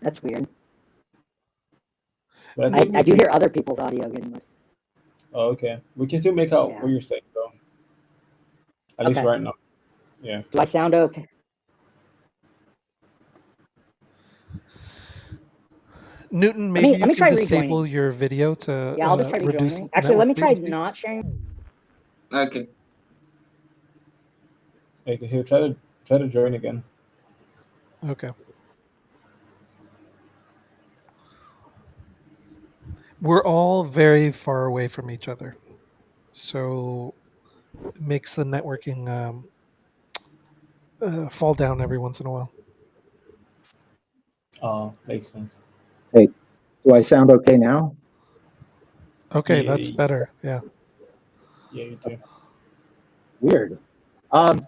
That's weird. But I do hear other people's audio getting worse. Oh, okay. We can still make out what you're saying, though. At least right now. Yeah. Do I sound okay? Newton, maybe you can disable rejoining. your video to I'll just try reduce rejoining. Actually, let me try latency. not sharing. Okay. Okay, he'll try to join again. Okay. We're all very far away from each other, so it makes the networking fall down every once in a while. Oh, makes sense. Hey, do I sound okay now? Okay, that's better. Yeah. Yeah, you do. Weird.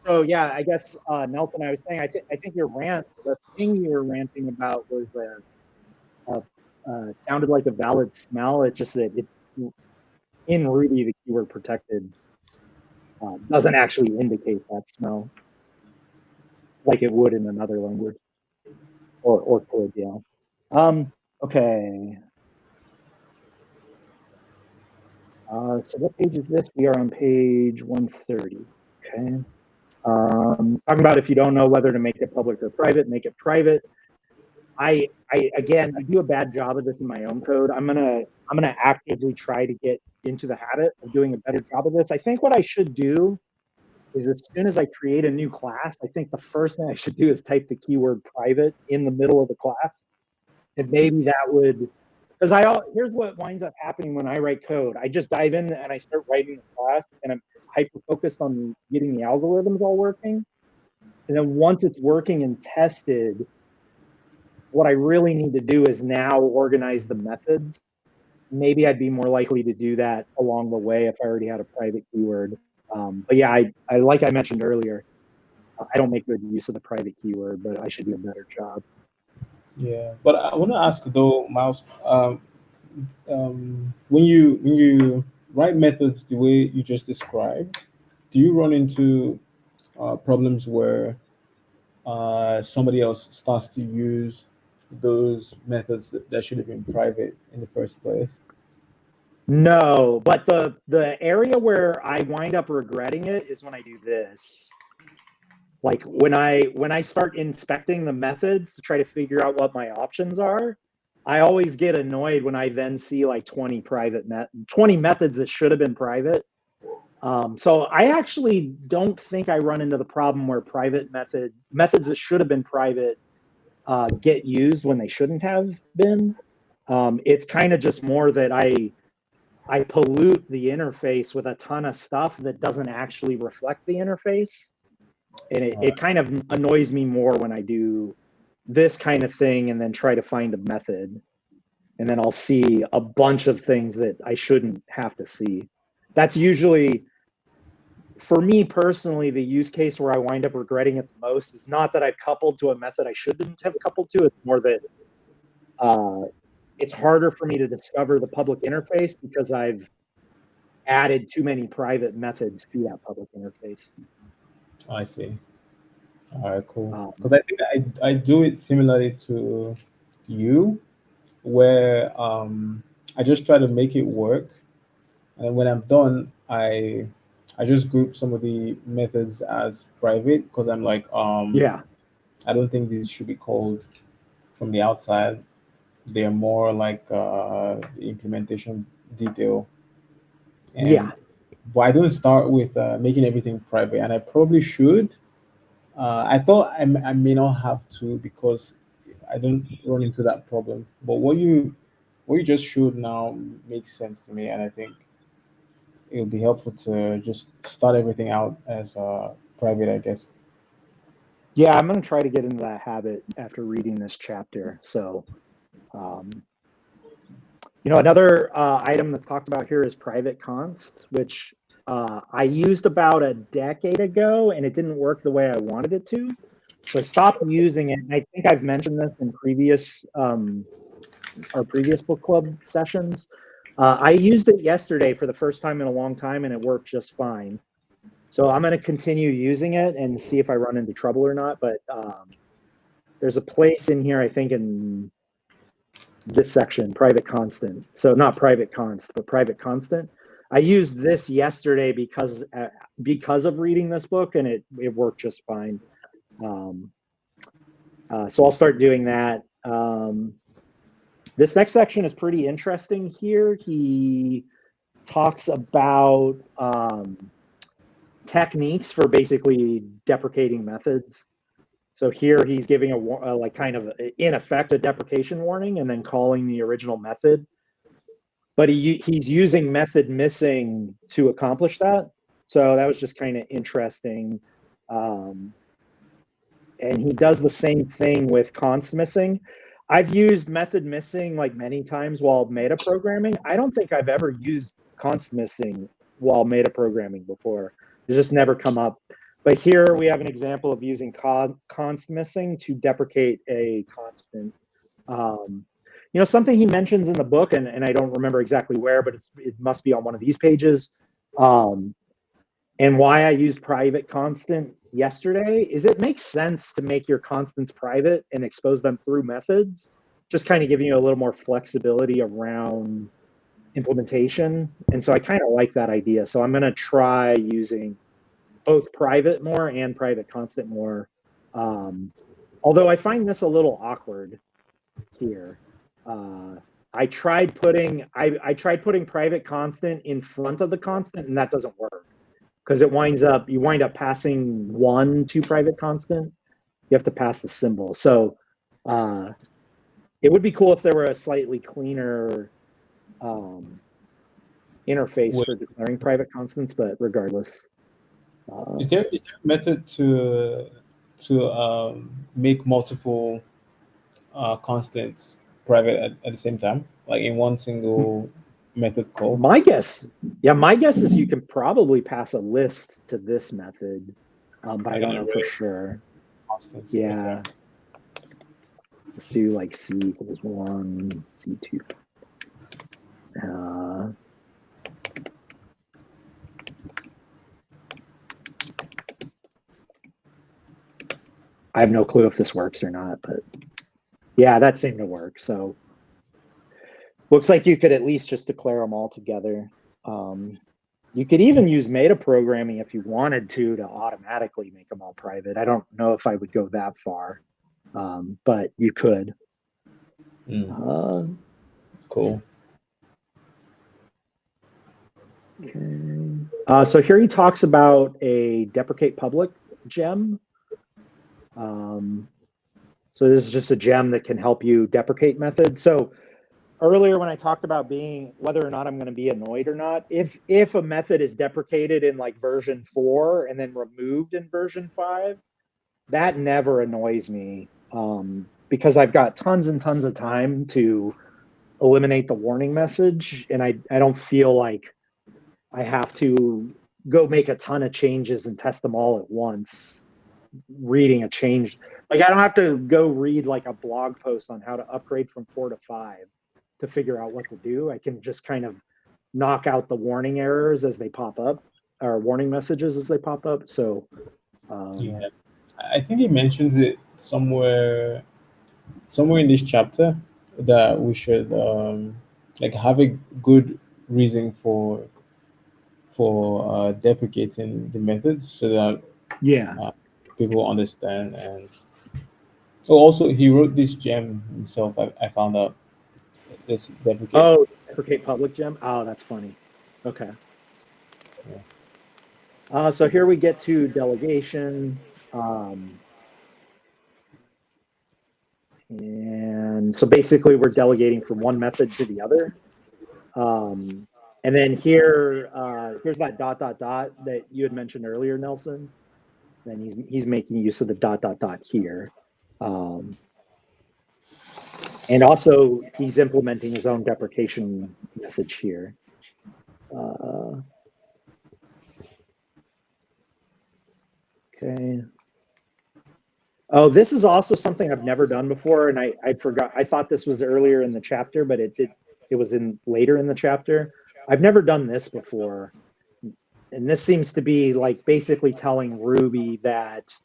So yeah, I guess Nelson, I was saying, I think your rant, the thing you were ranting about was sounded like a valid smell. It's just that in Ruby the keyword protected doesn't actually indicate that smell like it would in another language, or could, yeah. Okay. So what page is this? We are on page 130. Okay. Talking about if you don't know whether to make it public or private, make it private. I do a bad job of this in my own code. I'm gonna actively try to get into the habit of doing a better job of this. I think what I should do is, as soon as I create a new class, I think the first thing I should do is type the keyword private in the middle of the class. And maybe that would, because here's what winds up happening when I write code. I just dive in and I start writing the class, and I'm hyper focused on getting the algorithms all working. And then once it's working and tested, what I really need to do is now organize the methods. Maybe I'd be more likely to do that along the way if I already had a private keyword. But yeah, I like I mentioned earlier, I don't make good use of the private keyword, but I should do a better job. Yeah, but I want to ask though, Miles, when you write methods the way you just described, do you run into problems where somebody else starts to use those methods that should have been private in the first place? No, but the area where I wind up regretting it is when I do this. Like when I start inspecting the methods to try to figure out what my options are, I always get annoyed when I then see like 20 methods that should have been private. So I actually don't think I run into the problem where methods that should have been private get used when they shouldn't have been. It's kind of just more that I pollute the interface with a ton of stuff that doesn't actually reflect the interface. And it kind of annoys me more when I do this kind of thing and then try to find a method. And then I'll see a bunch of things that I shouldn't have to see. That's usually, for me personally, the use case where I wind up regretting it the most is not that I've coupled to a method I shouldn't have coupled to. It's more that it's harder for me to discover the public interface because I've added too many private methods to that public interface. I see. All right, cool. Because I think I do it similarly to you, where I just try to make it work, and when I'm done, I just group some of the methods as private because I'm like, Yeah. I don't think these should be called from the outside. They're more like the implementation detail. And Yeah. but I don't start with making everything private, and I probably should. I thought I may not have to because I don't run into that problem. But what you just showed now makes sense to me, and I think it would be helpful to just start everything out as private, I guess. Yeah, I'm going to try to get into that habit after reading this chapter. So, another item that's talked about here is private const, which I used about a decade ago, and it didn't work the way I wanted it to. So I stopped using it. And I think I've mentioned this in our previous book club sessions. I used it yesterday for the first time in a long time, and it worked just fine. So I'm going to continue using it and see if I run into trouble or not. But there's a place in here, I think, in this section, private constant. So not private const, but private constant. I used this yesterday because of reading this book, and it worked just fine. So I'll start doing that. This next section is pretty interesting here. He talks about techniques for basically deprecating methods. So here he's giving a like kind of in effect a deprecation warning and then calling the original method. But he's using method missing to accomplish that. So that was just kind of interesting. And he does the same thing with const missing. I've used method missing like many times while meta programming. I don't think I've ever used const missing while meta programming before. It's just never come up. But here we have an example of using const missing to deprecate a constant. Something he mentions in the book, and I don't remember exactly where, but it must be on one of these pages. And why I used private constant yesterday is it makes sense to make your constants private and expose them through methods, just kind of giving you a little more flexibility around implementation. And so I kind of like that idea. So I'm going to try using both private more and private constant more. Although I find this a little awkward here. I tried putting private constant in front of the constant, and that doesn't work because you wind up passing 1 to private constant. You have to pass the symbol. So it would be cool if there were a slightly cleaner interface for declaring private constants, but regardless. Is there a method to make multiple constants private at the same time, like in one single method call? My guess is you can probably pass a list to this method, but I don't know for sure. Constants, Yeah. Let's do like C equals 1, C2. I have no clue if this works or not, but yeah, that seemed to work. So looks like you could at least just declare them all together. You could even use meta programming if you wanted to automatically make them all private. I don't know if I would go that far, but you could. Cool. Okay. So here he talks about a deprecate public gem. So this is just a gem that can help you deprecate methods. So earlier when I talked about being whether or not I'm going to be annoyed or not, if a method is deprecated in like version 4 and then removed in version 5, that never annoys me, because I've got tons and tons of time to eliminate the warning message, and I don't feel like I have to go make a ton of changes and test them all at once. Reading a change, like I don't have to go read like a blog post on how to upgrade from 4 to 5 to figure out what to do. I can just kind of knock out the warning errors as they pop up, or warning messages as they pop up. So Yeah, I think he mentions it somewhere in this chapter that we should like have a good reason for deprecating the methods so that yeah. people understand. And also he wrote this gem himself. I found out this deprecate. Oh, deprecate public gem. Oh, that's funny. Okay. So here we get to delegation. And so basically we're delegating from one method to the other. And then here, here's that ... that you had mentioned earlier, Nelson. Then he's making use of the ... here. And also he's implementing his own deprecation message here. Okay. Oh, this is also something I've never done before, and I forgot. I thought this was earlier in the chapter, but it was in later in the chapter. I've never done this before, and this seems to be like basically telling Ruby that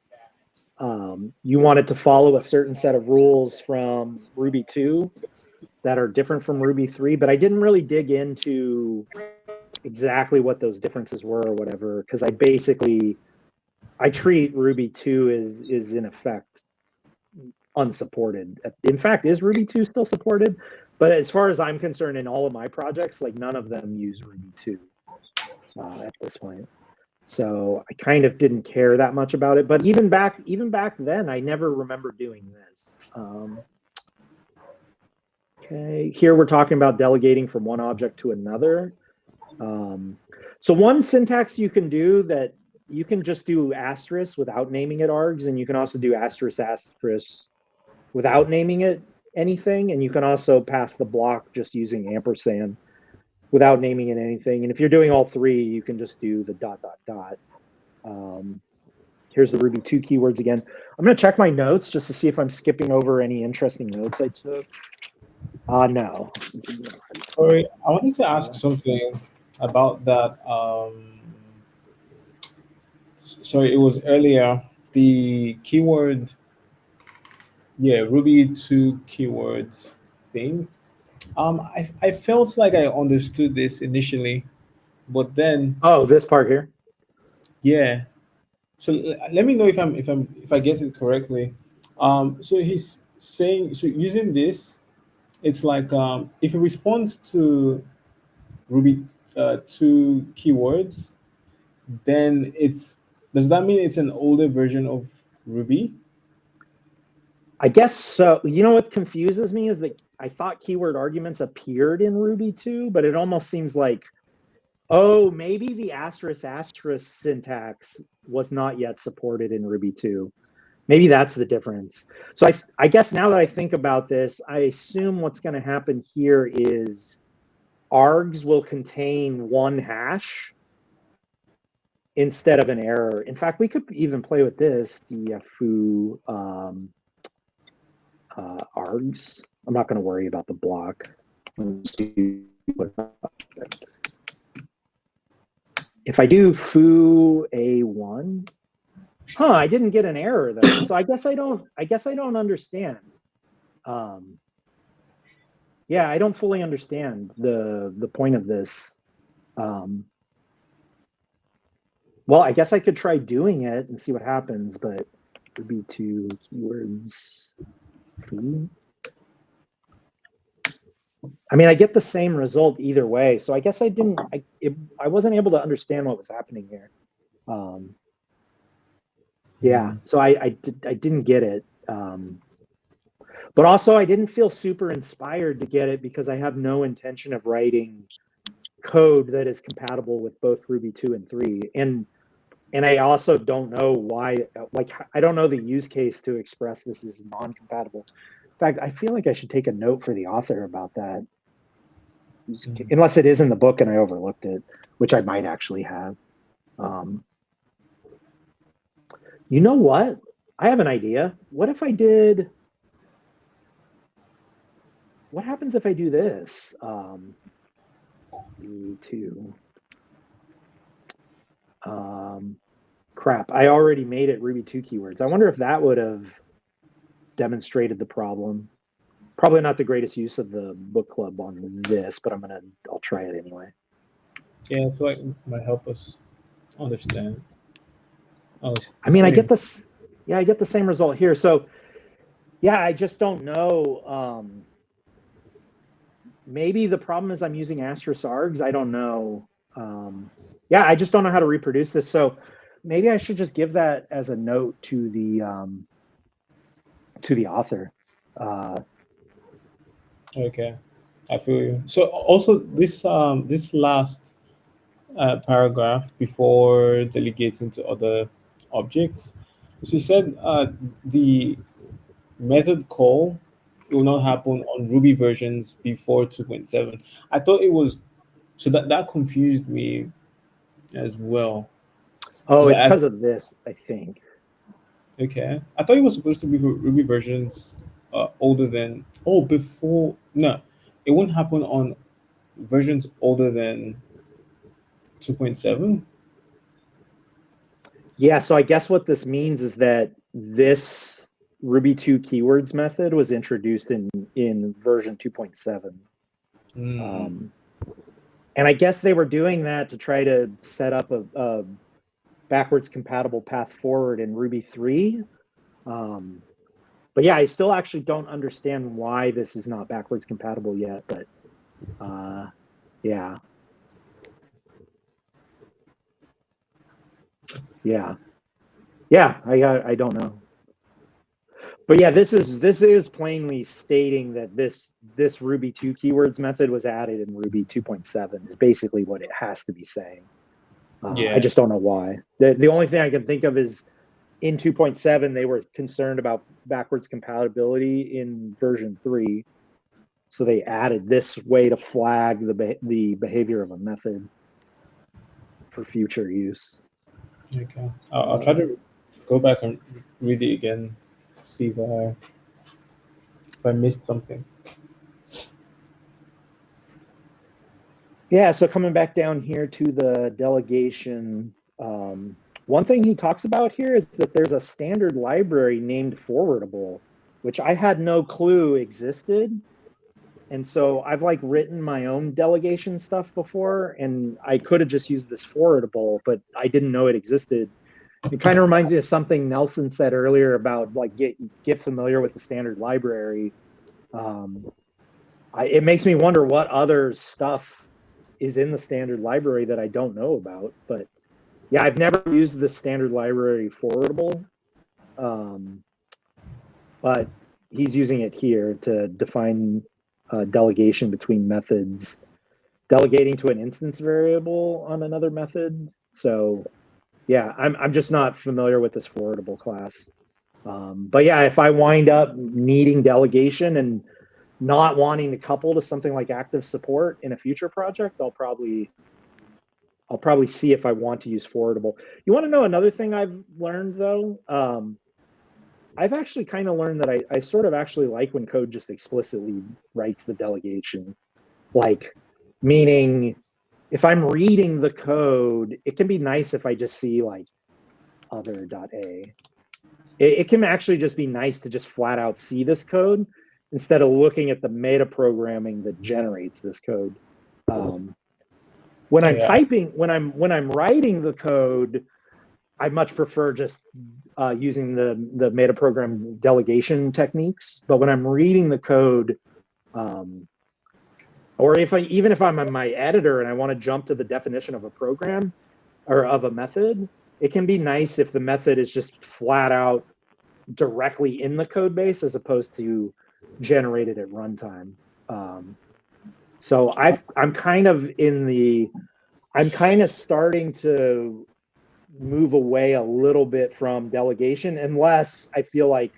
you want it to follow a certain set of rules from Ruby 2 that are different from Ruby 3, but I didn't really dig into exactly what those differences were or whatever, because I treat Ruby 2 is in effect unsupported. In fact, is Ruby 2 still supported? But as far as I'm concerned, in all of my projects, like none of them use Ruby 2 at this point. So I kind of didn't care that much about it. But even back then, I never remember doing this. Okay, here we're talking about delegating from one object to another. So one syntax you can do that you can just do asterisk without naming it args, and you can also do asterisk without naming it anything, and you can also pass the block just using ampersand without naming it anything. And if you're doing all three, you can just do the ... Here's the Ruby 2 keywords again. I'm going to check my notes just to see if I'm skipping over any interesting notes I took. No. Sorry, I wanted to ask something about that. Sorry, it was earlier. The keyword, Ruby 2 keywords thing. I felt like I understood this initially, but then Oh, this part here. yeah. So let me know if I get it correctly. So he's saying, so using this, it's like if it responds to Ruby 2 keywords, then does that mean it's an older version of Ruby? I guess so. You know what confuses me is that I thought keyword arguments appeared in Ruby 2, but it almost seems like, oh, maybe the asterisk syntax was not yet supported in Ruby 2. Maybe that's the difference. So I guess now that I think about this, I assume what's going to happen here is args will contain one hash instead of an error. In fact, we could even play with this dfu args. I'm not going to worry about the block. If I do foo a1, I didn't get an error though. So I guess I don't understand. Yeah, I don't fully understand the point of this. Well, I guess I could try doing it and see what happens, but it would be two keywords. Foo. I mean, I get the same result either way. So I guess I wasn't able to understand what was happening here. Yeah, so I didn't get it. But also I didn't feel super inspired to get it because I have no intention of writing code that is compatible with both Ruby 2 and 3. And I also don't know why, like, I don't know the use case to express this as non-compatible. In fact, I feel like I should take a note for the author about that. Unless it is in the book and I overlooked it, which I might actually have. You know what? I have an idea. What if I did... What happens if I do this? V2. Crap, I already made it Ruby 2 keywords. I wonder if that would have demonstrated the problem. Probably not the greatest use of the book club on this, but I'll try it anyway. Yeah, I feel like it might help us understand. I mean, I get this. Yeah, I get the same result here. So, yeah, I just don't know. Maybe the problem is I'm using asterisk args. I don't know. Yeah, I just don't know how to reproduce this. So maybe I should just give that as a note to the author. Okay, I feel you. So also this last paragraph before delegating to other objects. So he said the method call will not happen on Ruby versions before 2.7. I thought it was, so that confused me as well. Oh, it's because of this, I think. Okay, I thought it was supposed to be for Ruby versions older than, before, no, it won't happen on versions older than 2.7. Yeah, so I guess what this means is that this Ruby 2 keywords method was introduced in version 2.7. And I guess they were doing that to try to set up a backwards compatible path forward in Ruby 3. But yeah, I still actually don't understand why this is not backwards compatible yet, but yeah. Yeah, I don't know. But yeah, this is plainly stating that this Ruby 2 keywords method was added in Ruby 2.7 is basically what it has to be saying. Yeah. I just don't know why. The only thing I can think of is in 2.7 they were concerned about backwards compatibility in version 3, so they added this way to flag the behavior of a method for future use. Okay, I'll try to go back and read it again, see if I missed something. Yeah, so coming back down here to the delegation, one thing he talks about here is that there's a standard library named Forwardable, which I had no clue existed. And so I've like written my own delegation stuff before, and I could have just used this Forwardable, but I didn't know it existed. It kind of reminds me of something Nelson said earlier about like get familiar with the standard library. It makes me wonder what other stuff is in the standard library that I don't know about. But yeah, I've never used the standard library Forwardable, but he's using it here to define delegation between methods, delegating to an instance variable on another method. So yeah, I'm just not familiar with this Forwardable class. But yeah, if I wind up needing delegation and not wanting to couple to something like active support in a future project, I'll probably see if I want to use forwardable. You want to know another thing I've learned though? I've actually kind of learned that I sort of actually like when code just explicitly writes the delegation. Like, meaning if I'm reading the code, it can be nice if I just see like other.a. It can actually just be nice to just flat out see this code instead of looking at the meta programming that generates this code. When I'm Yeah. typing, when I'm writing the code, I much prefer just using the meta program delegation techniques. But when I'm reading the code, or even if I'm in my editor and I want to jump to the definition of a program or of a method, it can be nice if the method is just flat out directly in the code base as opposed to generated at runtime. So I'm kind of starting to move away a little bit from delegation unless I feel like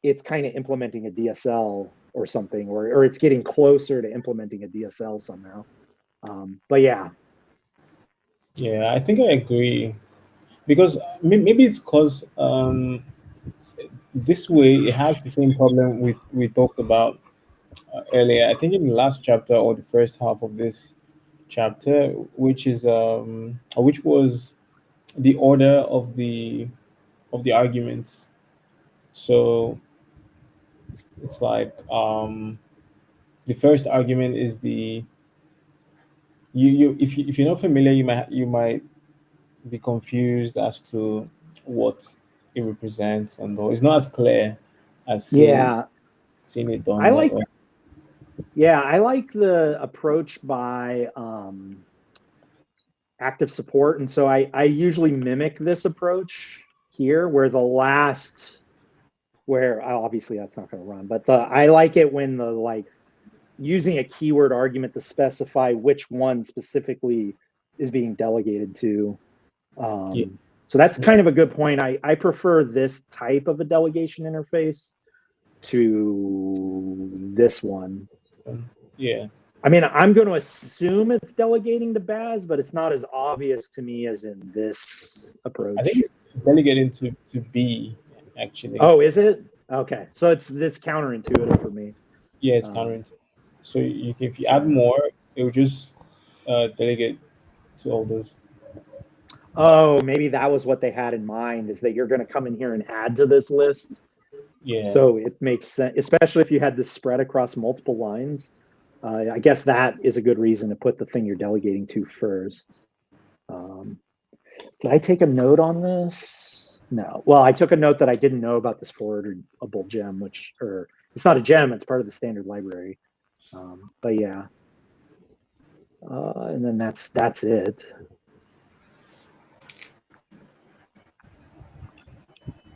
it's kind of implementing a DSL or something, or it's getting closer to implementing a DSL somehow. But yeah. Yeah, I think I agree because maybe it's because this way it has the same problem we talked about earlier. I think in the last chapter or the first half of this chapter, which was the order of the arguments. So it's like the first argument is the if you're not familiar, you might be confused as to what it represents, and all. It's not as clear as Yeah, seeing it done I that like way. I like the approach by active support, and so I usually mimic this approach here, where obviously that's not going to run, but I like it when the like using a keyword argument to specify which one specifically is being delegated to. Yeah. So that's kind of a good point. I prefer this type of a delegation interface to this one. Yeah. I mean, I'm going to assume it's delegating to Baz, but it's not as obvious to me as in this approach. I think it's delegating to B actually. Oh, is it? Okay, so it's counterintuitive for me. Yeah, it's counterintuitive. So if you add more, it will just delegate to all those. Oh, maybe that was what they had in mind, is that you're going to come in here and add to this list. Yeah. So it makes sense, especially if you had this spread across multiple lines. I guess that is a good reason to put the thing you're delegating to first. Did I take a note on this? No. Well, I took a note that I didn't know about this forwardable gem, or it's not a gem, it's part of the standard library. But yeah. And then that's it.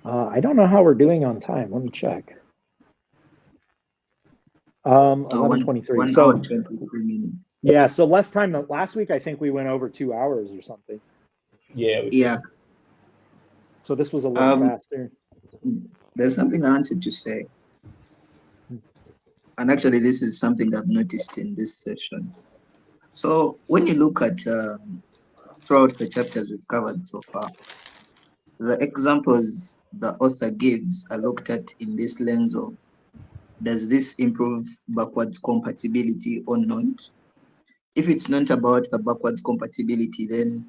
I don't know how we're doing on time. Let me check. 11:23. 1 So hour 23 minutes. yeah, so less time than last week. I think we went over 2 hours or something. Yeah. Yeah. So this was a little faster. There's something I wanted to say. And actually, this is something I've noticed in this session. So when you look at throughout the chapters we've covered so far, the examples the author gives are looked at in this lens of, does this improve backwards compatibility or not? If it's not about the backwards compatibility, then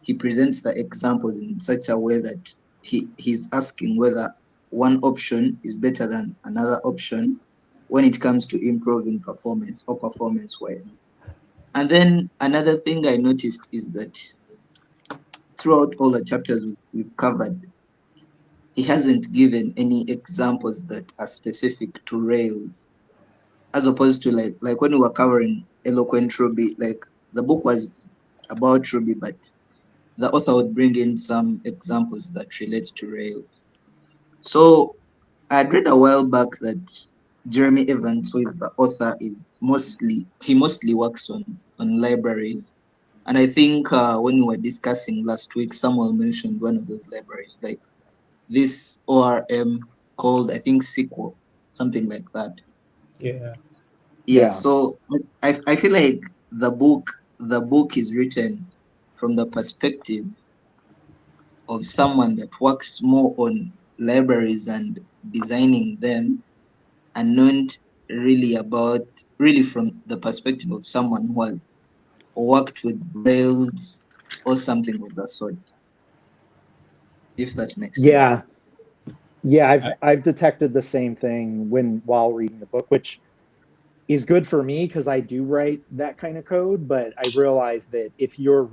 he presents the examples in such a way that he's asking whether one option is better than another option when it comes to improving performance or performance-wise. And then another thing I noticed is that throughout all the chapters we've covered, he hasn't given any examples that are specific to Rails, as opposed to like when we were covering Eloquent Ruby, like the book was about Ruby, but the author would bring in some examples that relate to Rails. So I'd read a while back that Jeremy Evans, who is the author, mostly works on libraries. And I think when we were discussing last week, Samuel mentioned one of those libraries, like this ORM called, I think, SQL, something like that. Yeah. Yeah. So I feel like the book is written from the perspective of someone that works more on libraries and designing them, and not really from the perspective of someone who has worked with Rails or something of that sort, if that makes sense. Yeah. Yeah, I've detected the same thing while reading the book, which is good for me because I do write that kind of code, but I realize that if you're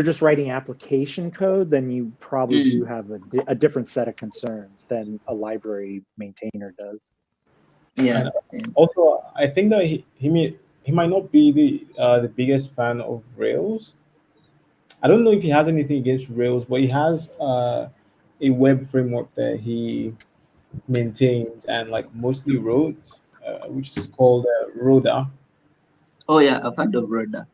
just writing application code, then you probably do have a different set of concerns than a library maintainer does. Yeah. And also, I think that he might not be the biggest fan of Rails. I don't know if he has anything against Rails, but he has a web framework that he maintains and like mostly wrote, which is called Roda. Oh yeah, I've heard of Rhoda.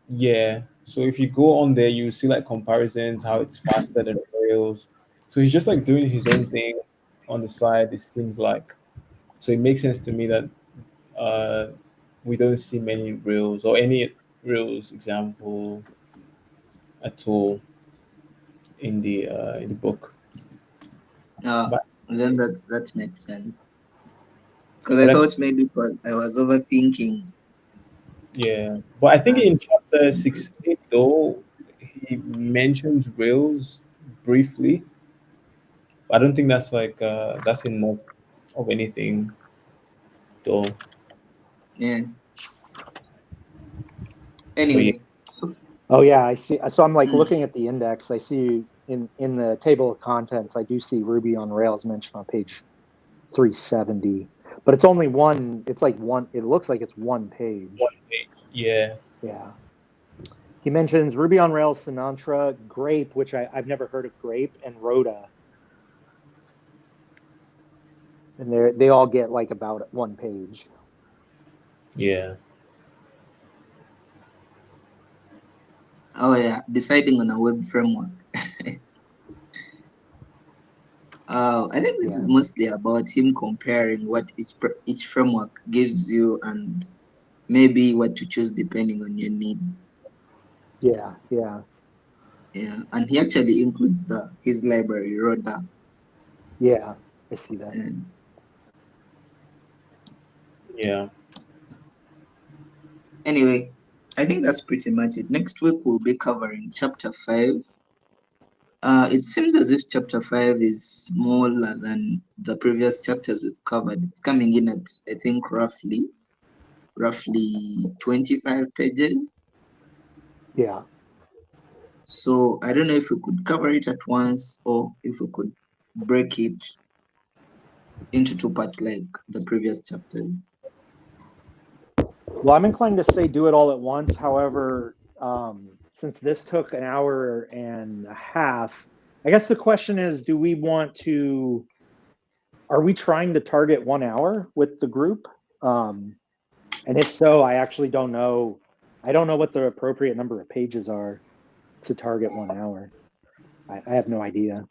Yeah. So if you go on there, you see like comparisons, how it's faster than Rails. So he's just like doing his own thing on the side. It seems like, so it makes sense to me that uh, we don't see many Rails or any Rails example at all in the book. Uh, But then that makes sense. Because but I I, thought maybe I was overthinking. yeah, but I think in chapter 16 though he mentions Rails briefly. I don't think that's like that's enough of anything though. Yeah. But yeah, Anyway, so, Oh yeah, I see. So I'm like mm, looking at the index. I see in the table of contents, I do see Ruby on Rails mentioned on page 370, but it's only one. It's like one. It looks like it's one one page. page. Yeah, Yeah. He mentions Ruby on Rails, Sinatra, Grape, which I've never heard of Grape, and Rhoda, and they all get like about one page. yeah. oh yeah, deciding on a web framework. I think this Yeah. is mostly about him comparing what each framework gives you and maybe what to choose depending on your needs. Yeah. Yeah. Yeah, and he actually includes his library, Rhoda. Yeah. I see that. And Yeah. anyway, I think that's pretty much it. Next week we'll be covering chapter 5. It seems as if chapter 5 is smaller than the previous chapters we've covered. It's coming in at, I think, roughly 25 pages. Yeah. So I don't know if we could cover it at once or if we could break it into two parts like the previous chapters. Well, I'm inclined to say do it all at once. However, since this took an hour and a half, I guess the question is, are we trying to target 1 hour with the group? And if so, I actually don't know. I don't know what the appropriate number of pages are to target 1 hour. I have no idea.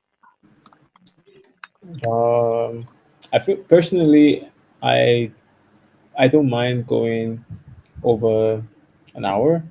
I feel personally, I I don't mind going over an hour.